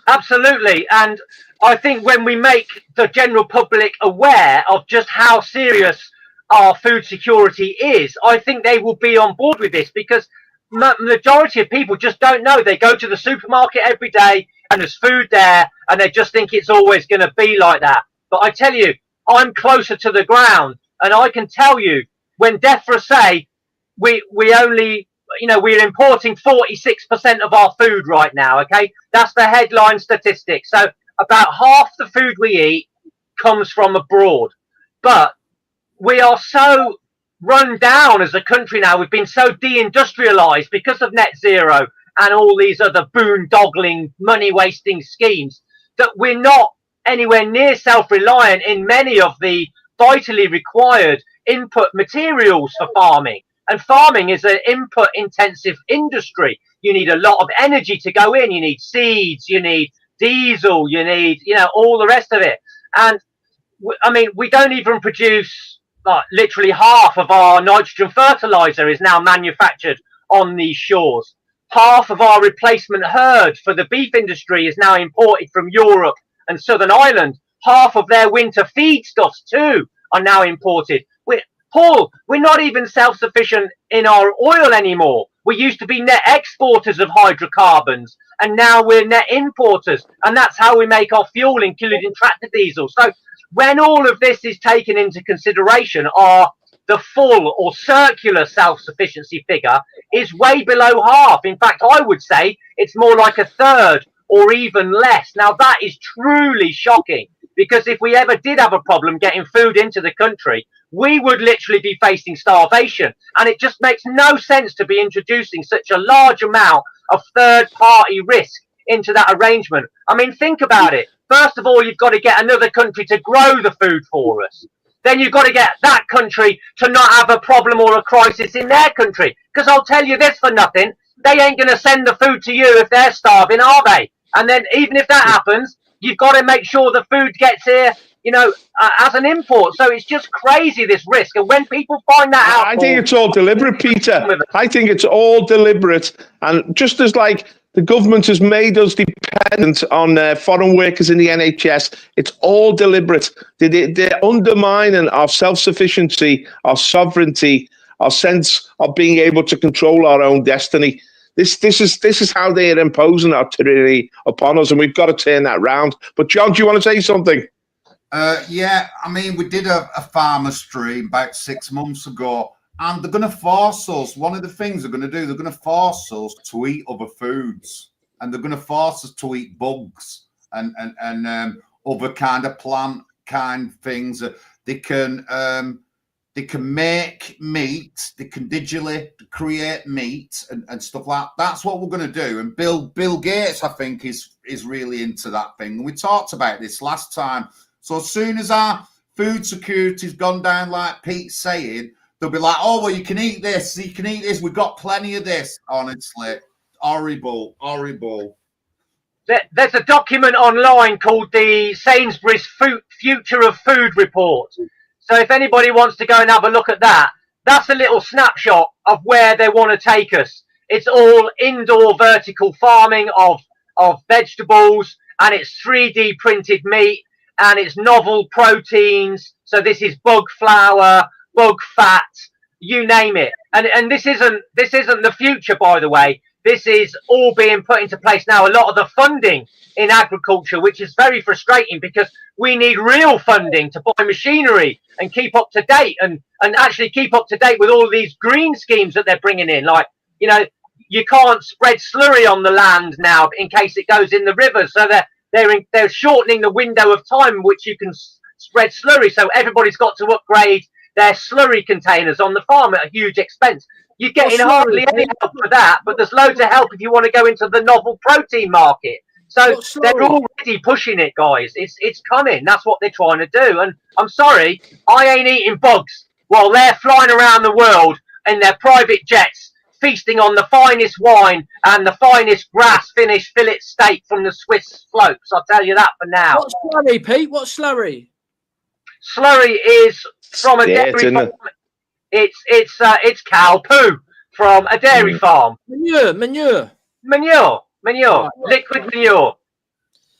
Absolutely. And I think when we make the general public aware of just how serious our food security is, I think they will be on board with this because majority of people just don't know. They go to the supermarket every day and there's food there and they just think it's always going to be like that. But I tell you, I'm closer to the ground and I can tell you when DEFRA say we only, you know, we're importing 46% of our food right now. Okay. That's the headline statistic. So about half the food we eat comes from abroad, but we are so run down as a country now. We've been so deindustrialized because of net zero and all these other boondoggling, money-wasting schemes that we're not anywhere near self-reliant in many of the vitally required input materials for farming. And farming is an input-intensive industry. You need a lot of energy to go in. You need seeds, you need diesel, you need, you know, all the rest of it. And I mean, we don't even produce literally half of our nitrogen fertilizer is now manufactured on these shores. Half of our replacement herd for the beef industry is now imported from Europe and Southern Ireland. Half of their winter feedstuffs too are now imported. Paul, we're not even self-sufficient in our oil anymore. We used to be net exporters of hydrocarbons and now we're net importers. And that's how we make our fuel, including tractor diesel. So when all of this is taken into consideration, the full or circular self-sufficiency figure is way below half. In fact, I would say it's more like a third or even less. Now, that is truly shocking because if we ever did have a problem getting food into the country, we would literally be facing starvation. And it just makes no sense to be introducing such a large amount of third-party risk into that arrangement. I mean, think about it. First of all, you've got to get another country to grow the food for us. then you've got to get that country to not have a problem or a crisis in their country. Because I'll tell you this for nothing, they ain't going to send the food to you if they're starving, are they? And then even if that happens, you've got to make sure the food gets here, you know, as an import. So it's just crazy, this risk. And when people find that out... I think it's all deliberate, Peter. I think it's all deliberate. And just as like the government has made us dependent on foreign workers in the NHS, it's all deliberate. They're undermining our self-sufficiency, our sovereignty, our sense of being able to control our own destiny. This is how they are imposing our tyranny upon us, and we've got to turn that round. But John, do you want to say something? Yeah, I mean, we did a farmer stream about 6 months ago, and they're going to force us. One of the things they're going to do, they're going to force us to eat other foods, and they're going to force us to eat bugs and other kind of plant kind things. They can make meat, they can digitally create meat and stuff like that. That's what we're going to do. And Bill Gates, I think, is really into that thing. And we talked about this last time. So as soon as our food security's gone down, like Pete's saying, they'll be like, oh, well, you can eat this, you can eat this. We've got plenty of this. Honestly, horrible. There's a document online called the Sainsbury's Future of Food Report. So if anybody wants to go and have a look at that, that's a little snapshot of where they want to take us. It's all indoor vertical farming of vegetables, and it's 3D printed meat, and it's novel proteins. So this is bug flour, bug fat, you name it. And this isn't the future, by the way. This is all being put into place now. A lot of the funding in agriculture, which is very frustrating because we need real funding to buy machinery and keep up to date and actually keep up to date with all these green schemes that they're bringing in. Like, you know, you can't spread slurry on the land now in case it goes in the rivers. So they're shortening the window of time in which you can spread slurry. So everybody's got to upgrade their slurry containers on the farm at a huge expense. You're getting hardly any help for that, but there's loads of help if you want to go into the novel protein market. So they're already pushing it, guys. It's coming. That's what they're trying to do. And I'm sorry, I ain't eating bugs while they're flying around the world in their private jets, feasting on the finest wine and the finest grass-finished fillet steak from the Swiss slopes. I'll tell you that for now. What's slurry, Pete? What's slurry? Slurry is from a dairy farm. It's cow poo from a dairy farm. Manure. Liquid manure.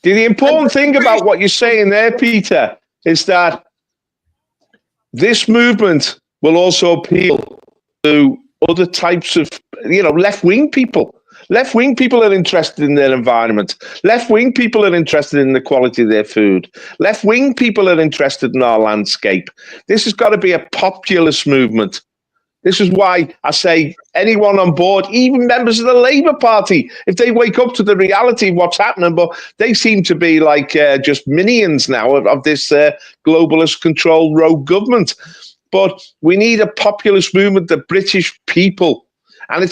The important thing about what you're saying there, Peter, is that this movement will also appeal to other types of, left-wing people. Left-wing people are interested in their environment. Left-wing people are interested in the quality of their food. Left-wing people are interested in our landscape. This has got to be a populist movement. This is why I say anyone on board, even members of the Labour Party, if they wake up to the reality of what's happening, but they seem to be like just minions now of this globalist controlled rogue government. But we need a populist movement, the British people. And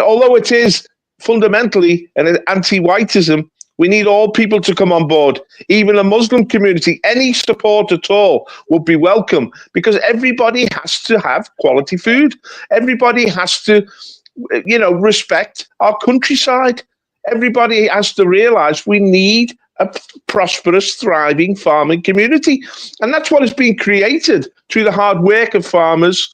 although it is fundamentally an anti-whiteism, we need all people to come on board, even the Muslim community. Any support at all would be welcome because everybody has to have quality food. Everybody has to, respect our countryside. Everybody has to realize we need a prosperous, thriving farming community. And that's what has been created through the hard work of farmers,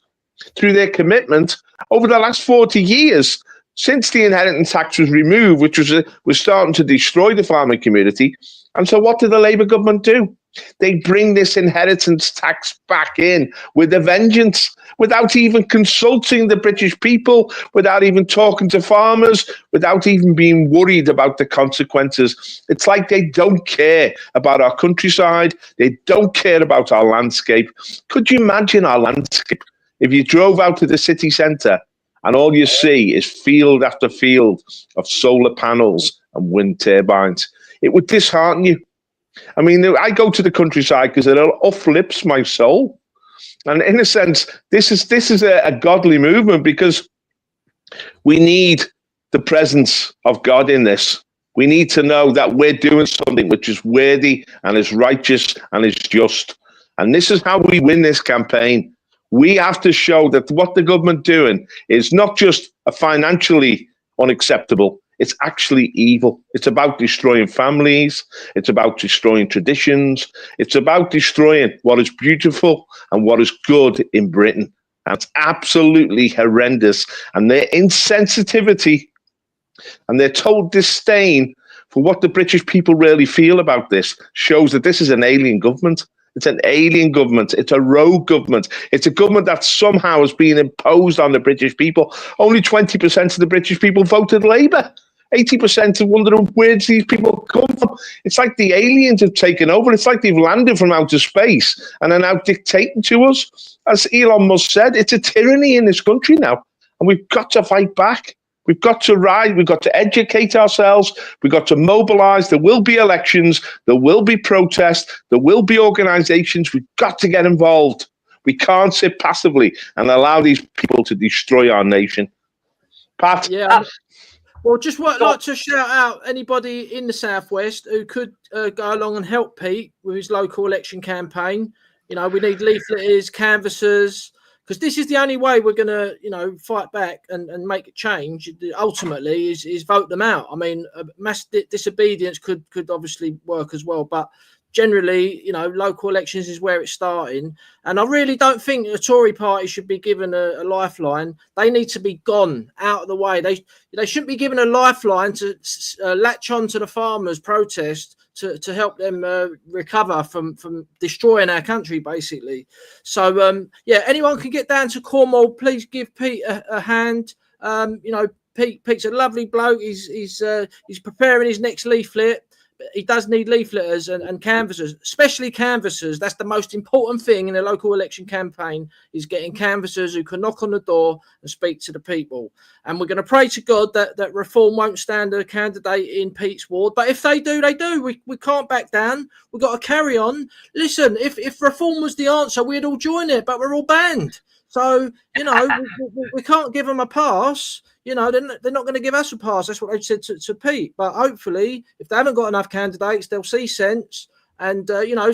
through their commitment over the last 40 years. Since the inheritance tax was removed, which was starting to destroy the farming community. And so what did the Labour government do? They bring this inheritance tax back in with a vengeance, without even consulting the British people, without even talking to farmers, without even being worried about the consequences. It's like they don't care about our countryside. They don't care about our landscape. Could you imagine our landscape if you drove out to the city centre and all you see is field after field of solar panels and wind turbines? It would dishearten you. I mean, I go to the countryside because it uplifts my soul. And in a sense, this is a godly movement because we need the presence of God in this. We need to know that we're doing something which is worthy and is righteous and is just. And this is how we win this campaign. We have to show that what the government doing is not just financially unacceptable, it's actually evil. It's about destroying families. It's about destroying traditions. It's about destroying what is beautiful and what is good in Britain. That's absolutely horrendous. And their insensitivity and their total disdain for what the British people really feel about this shows that this is an alien government. It's an alien government. It's a rogue government. It's a government that somehow has been imposed on the British people. Only 20% of the British people voted Labour. 80% are wondering where these people come from. It's like the aliens have taken over. It's like they've landed from outer space and are now dictating to us. As Elon Musk said, it's a tyranny in this country now. And we've got to fight back. We've got to rise. We've got to educate ourselves. We've got to mobilize. There will be elections. There will be protests. There will be organizations. We've got to get involved. We can't sit passively and allow these people to destroy our nation. Pat? Yeah. Well, just like to shout out anybody in the Southwest who could go along and help Pete with his local election campaign. You know, we need leafleters, canvassers, because this is the only way we're going to, you know, fight back and make a change. Ultimately, is vote them out. I mean, mass disobedience could obviously work as well, but generally, you know, local elections is where it's starting. And I really don't think the Tory party should be given a lifeline. They need to be gone out of the way. They shouldn't be given a lifeline to latch on to the farmers' protest to help them recover from destroying our country, basically. So, yeah, anyone can get down to Cornwall. Please give Pete a hand. You know, Pete's a lovely bloke. He's preparing his next leaflet. He does need leafleters and canvassers, especially canvassers. That's the most important thing in a local election campaign, is getting canvassers who can knock on the door and speak to the people. And we're going to pray to God that Reform won't stand a candidate in Pete's ward. But if they do, they do. We can't back down. We've got to carry on. Listen, if Reform was the answer, we'd all join it, but we're all banned. So, you know, we can't give them a pass. You know, they're not going to give us a pass. That's what they said to Pete. But hopefully, if they haven't got enough candidates, they'll see sense. And, you know,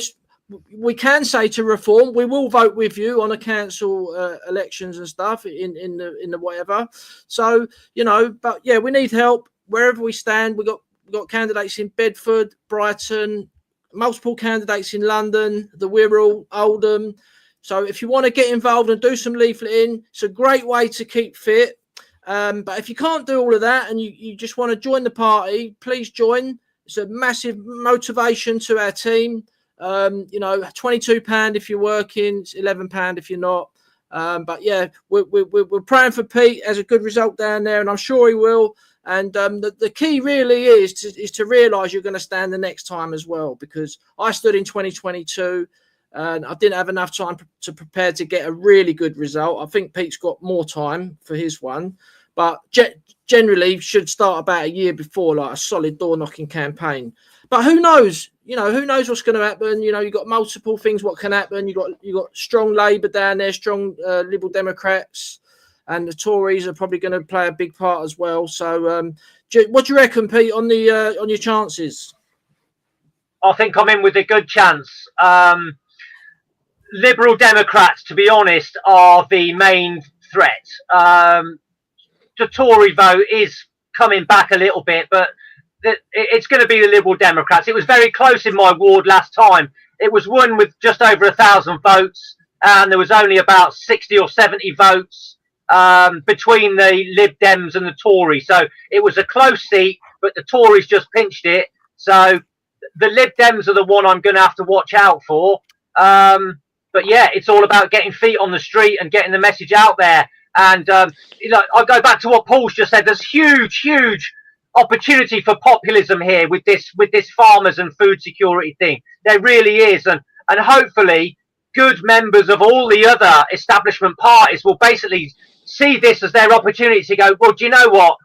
we can say to Reform, we will vote with you on a council elections and stuff in the whatever. So, you know, but yeah, we need help wherever we stand. We've got candidates in Bedford, Brighton, multiple candidates in London, the Wirral, Oldham. So if you want to get involved and do some leafleting, it's a great way to keep fit. But if you can't do all of that and you just want to join the party, please join. It's a massive motivation to our team. You know, £22 if you're working, it's £11 if you're not. But yeah, we're praying for Pete as a good result down there, and I'm sure he will. And the key really is to realise you're going to stand the next time as well, because I stood in 2022. And I didn't have enough time to prepare to get a really good result. I think Pete's got more time for his one, but generally should start about a year before, like a solid door-knocking campaign. But who knows? You know, who knows what's going to happen? You know, you've got multiple things what can happen. You got strong Labour down there, strong Liberal Democrats, and the Tories are probably going to play a big part as well. So, what do you reckon, Pete, on your chances? I think I'm in with a good chance. Liberal Democrats, to be honest, are the main threat. The Tory vote is coming back a little bit, but it's going to be the Liberal Democrats. It was very close in my ward last time. It was won with just over 1,000 votes, and there was only about 60 or 70 votes between the Lib Dems and the Tories. So it was a close seat, but the Tories just pinched it. So the Lib Dems are the one I'm going to have to watch out for. But yeah, it's all about getting feet on the street and getting the message out there. And you know, I'll go back to what Paul's just said. There's huge opportunity for populism here with this farmers and food security thing. There really is, and hopefully good members of all the other establishment parties will basically see this as their opportunity to go, well, do you know what?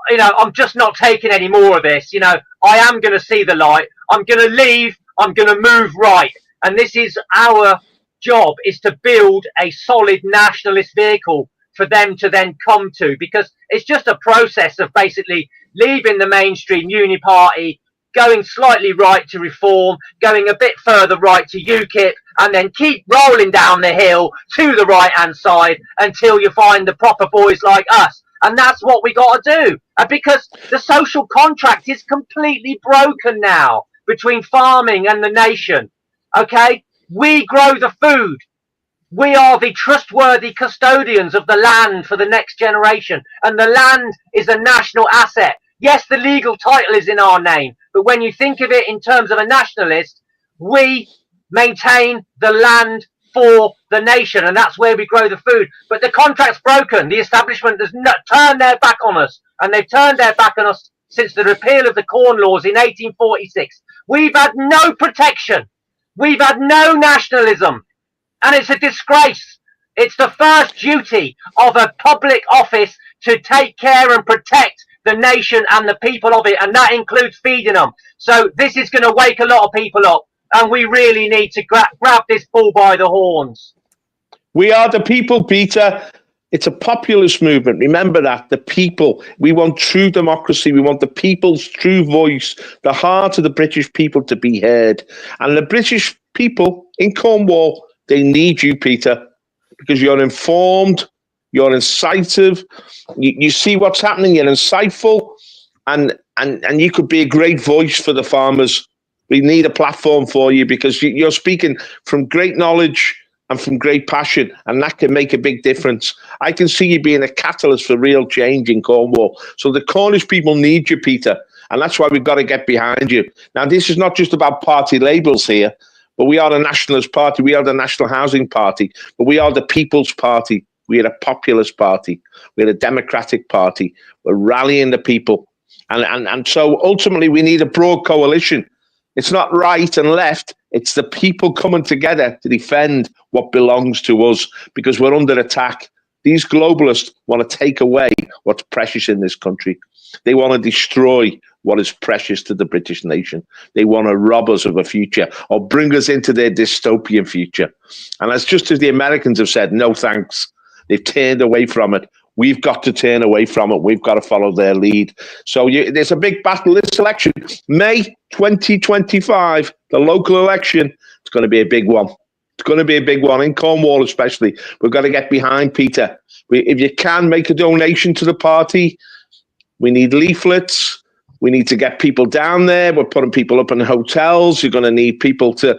You know, I'm just not taking any more of this. You know, I am going to see the light. I'm going to leave. I'm going to move right. And this is our job, is to build a solid nationalist vehicle for them to then come to, because it's just a process of basically leaving the mainstream uni party, going slightly right to Reform, going a bit further right to UKIP, and then keep rolling down the hill to the right-hand side until you find the proper boys like us. And that's what we got to do. Because the social contract is completely broken now between farming and the nation. Okay? We grow the food. We are the trustworthy custodians of the land for the next generation. And the land is a national asset. Yes, the legal title is in our name. But when you think of it in terms of a nationalist, we maintain the land for the nation, and that's where we grow the food. But the contract's broken. The establishment has turned their back on us, and they've turned their back on us since the repeal of the Corn Laws in 1846. We've had no protection. We've had no nationalism, and it's a disgrace. It's the first duty of a public office to take care and protect the nation and the people of it, and that includes feeding them. So this is going to wake a lot of people up. And we really need to grab this bull by the horns. We are the people, Peter. It's a populist movement. Remember that. The people. We want true democracy. We want the people's true voice, the heart of the British people to be heard. And the British people in Cornwall, they need you, Peter, because you're informed, you're incisive, you see what's happening, you're insightful, and you could be a great voice for the farmers. We need a platform for you because you're speaking from great knowledge and from great passion, and that can make a big difference. I can see you being a catalyst for real change in Cornwall. So the Cornish people need you, Peter, and that's why we've got to get behind you. Now, this is not just about party labels here, but we are a nationalist party. We are the National Housing Party, but we are the People's Party. We are a populist party. We're a democratic party. We're rallying the people. And so ultimately we need a broad coalition. It's not right and left. It's the people coming together to defend what belongs to us because we're under attack. These globalists want to take away what's precious in this country. They want to destroy what is precious to the British nation. They want to rob us of a future or bring us into their dystopian future. And that's just as the Americans have said, no thanks. They've turned away from it. We've got to turn away from it. We've got to follow their lead. So there's a big battle this election. May 2025, the local election, it's going to be a big one. It's going to be a big one in Cornwall especially. We've got to get behind Peter. If you can, make a donation to the party. We need leaflets. We need to get people down there. We're putting people up in hotels. You're going to need people to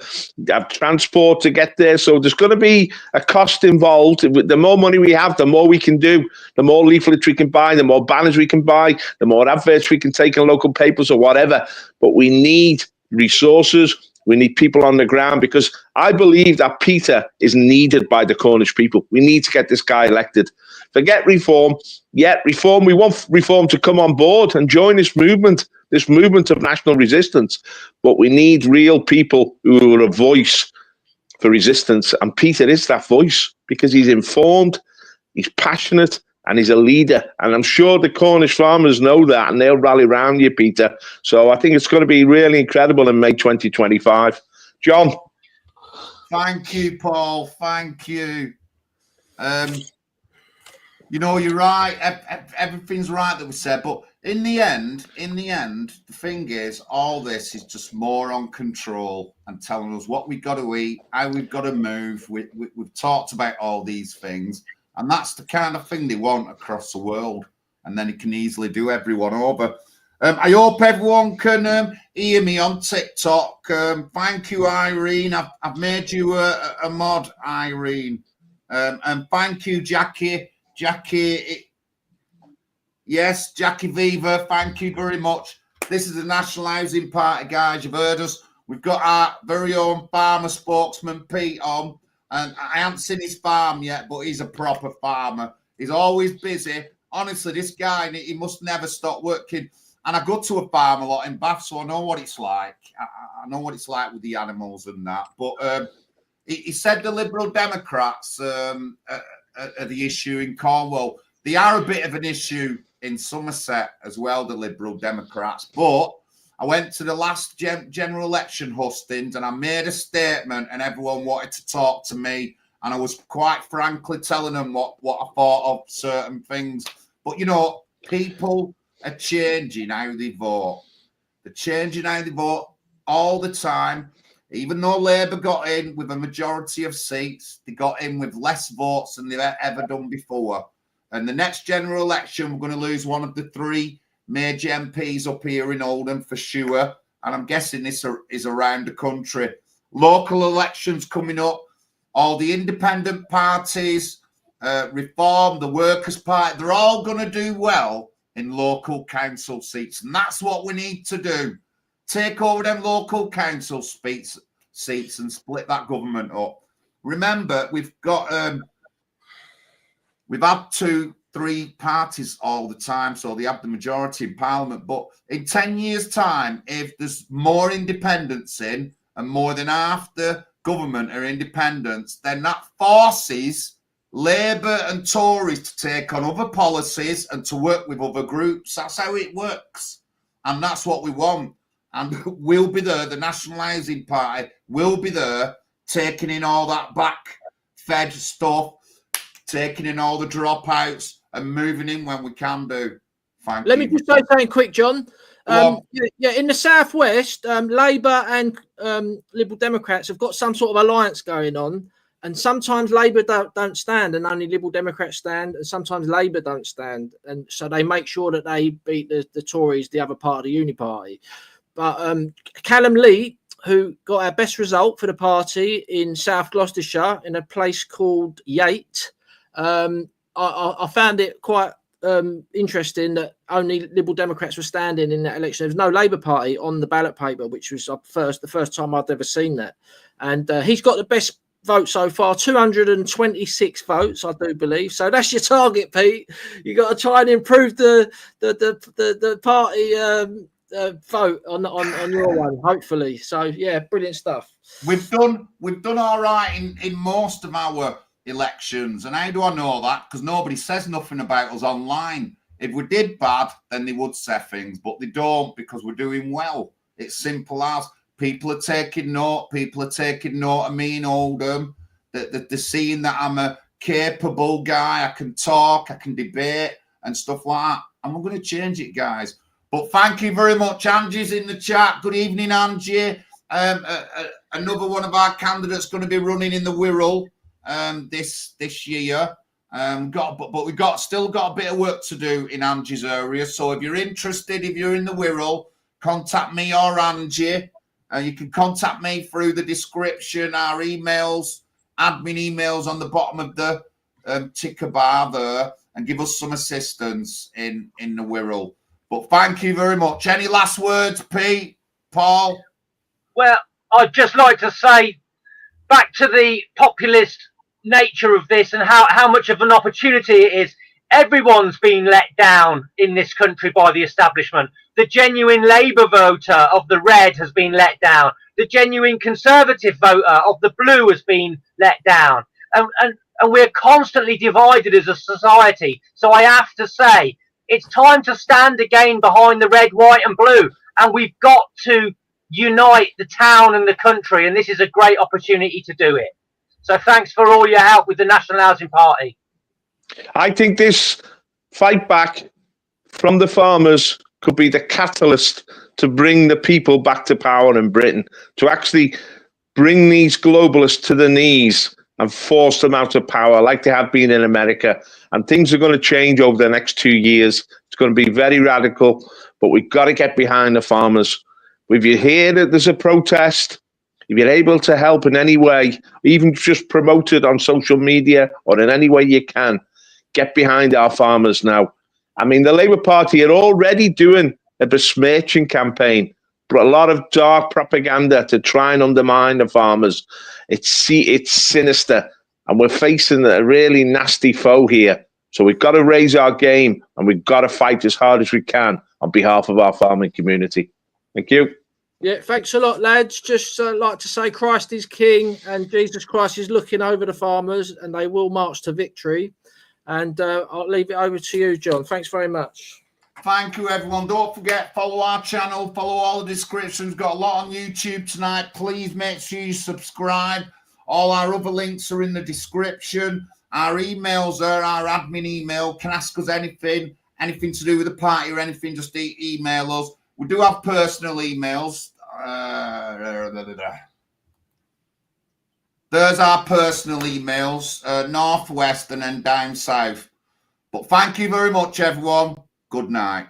have transport to get there. So there's going to be a cost involved. The more money we have, the more we can do. The more leaflets we can buy, the more banners we can buy, the more adverts we can take in local papers or whatever. But we need resources. We need people on the ground because I believe that Peter is needed by the Cornish people. We need to get this guy elected. Forget reform. Reform. We want reform to come on board and join this movement of national resistance. But we need real people who are a voice for resistance. And Peter is that voice because he's informed, he's passionate, and he's a leader. And I'm sure the Cornish farmers know that, and they'll rally around you, Peter. So I think it's going to be really incredible in May 2025. John. Thank you, Paul. Thank you. You know, you're right. Everything's right that we said. But in the end, the thing is, all this is just more on control and telling us what we've got to eat, how we've got to move. We've talked about all these things. And that's the kind of thing they want across the world. And then it can easily do everyone over. I hope everyone can hear me on TikTok. Thank you, Irene. I've made you a mod, Irene. And thank you, Jackie. Yes, Jackie Viva, thank you very much. This is the National Housing Party, guys. You've heard us. We've got our very own farmer spokesman, Pete, on. And I haven't seen his farm yet, but he's a proper farmer. He's always busy. Honestly, this guy, he must never stop working. And I go to a farm a lot in Bath, so I know what it's like. I know what it's like with the animals and that. But he said the Liberal Democrats are the issue in Cornwall. They are a bit of an issue in Somerset as well, the Liberal Democrats. But I went to the last general election hustings and I made a statement and everyone wanted to talk to me. And I was quite frankly telling them what I thought of certain things. But, you know, people are changing how they vote. They're changing how they vote all the time. Even though Labour got in with a majority of seats, they got in with less votes than they've ever done before. And the next general election, we're going to lose one of the 3 major MPs up here in Oldham for sure. And I'm guessing this is around the country. Local elections coming up. All the independent parties, Reform, the Workers' Party, they're all going to do well in local council seats. And that's what we need to do. Take over them local council seats and split that government up. Remember, we've had 2, 3 parties all the time, so they have the majority in Parliament. But in 10 years' time, if there's more independents in and more than half the government are independents, then that forces Labour and Tories to take on other policies and to work with other groups. That's how it works. And that's what we want. And we'll be there, the Nationalising Party will be there, taking in all that back-fed stuff, taking in all the dropouts and moving in when we can do. Thank you. Let me just say something quick, John. In the southwest, Labour and Liberal Democrats have got some sort of alliance going on, and sometimes Labour don't stand, and only Liberal Democrats stand, and sometimes Labour don't stand, and so they make sure that they beat the Tories, the other part of the Uni Party. But Callum Lee, who got our best result for the party in South Gloucestershire in a place called Yate, I found it quite interesting that only Liberal Democrats were standing in that election. There was no Labour Party on the ballot paper, which was the first time I'd ever seen that. And he's got the best vote so far, 226 votes, I do believe. So that's your target, Pete. You got to try and improve the party vote on your one, hopefully. So yeah, brilliant stuff. We've done all right in most of our elections, and how do I know that? Because nobody says nothing about us online. If we did bad, then they would say things, but they don't, because we're doing well. It's simple as people are taking note. People are taking note of me in Oldham. That they're seeing that I'm a capable guy. I can talk, I can debate, and stuff like that. And we're going to change it, guys. But thank you very much. Angie's in the chat. Good evening, Angie. Another one of our candidates going to be running in the Wirral this year. But we've still got a bit of work to do in Angie's area. So if you're interested, if you're in the Wirral, contact me or Angie. You can contact me through the description, our emails, admin emails on the bottom of the ticker bar there, and give us some assistance in the Wirral. But thank you very much. Any last words, Pete, Paul? Well, I'd just like to say, back to the populist nature of this and how much of an opportunity it is. Everyone's been let down in this country by the establishment. The genuine Labour voter of the red has been let down. The genuine Conservative voter of the blue has been let down. And we're constantly divided as a society. So I have to say, it's time to stand again behind the red, white and blue. And we've got to unite the town and the country. And this is a great opportunity to do it. So thanks for all your help with the National Housing Party. I think this fight back from the farmers could be the catalyst to bring the people back to power in Britain, to actually bring these globalists to the knees and force them out of power like they have been in America. And things are going to change over the next 2 years. It's going to be very radical, but we've got to get behind the farmers. If you hear that there's a protest, if you're able to help in any way, even just promote it on social media or in any way you can, get behind our farmers now. I mean, the Labour Party are already doing a besmirching campaign, but a lot of dark propaganda to try and undermine the farmers. It's sinister, and we're facing a really nasty foe here. So we've got to raise our game, and we've got to fight as hard as we can on behalf of our farming community. Thank you. Yeah, thanks a lot, lads. Just like to say Christ is King and Jesus Christ is looking over the farmers, and they will march to victory. And I'll leave it over to you, John. Thanks very much. Thank you, everyone. Don't forget, follow our channel, follow all the descriptions. Got a lot on YouTube tonight. Please make sure you subscribe. All our other links are in the description. Our emails are our admin email. Can ask us anything to do with the party or anything, just email us. We do have personal emails. There's our personal emails, northwest and then down south. But thank you very much, everyone. Good night.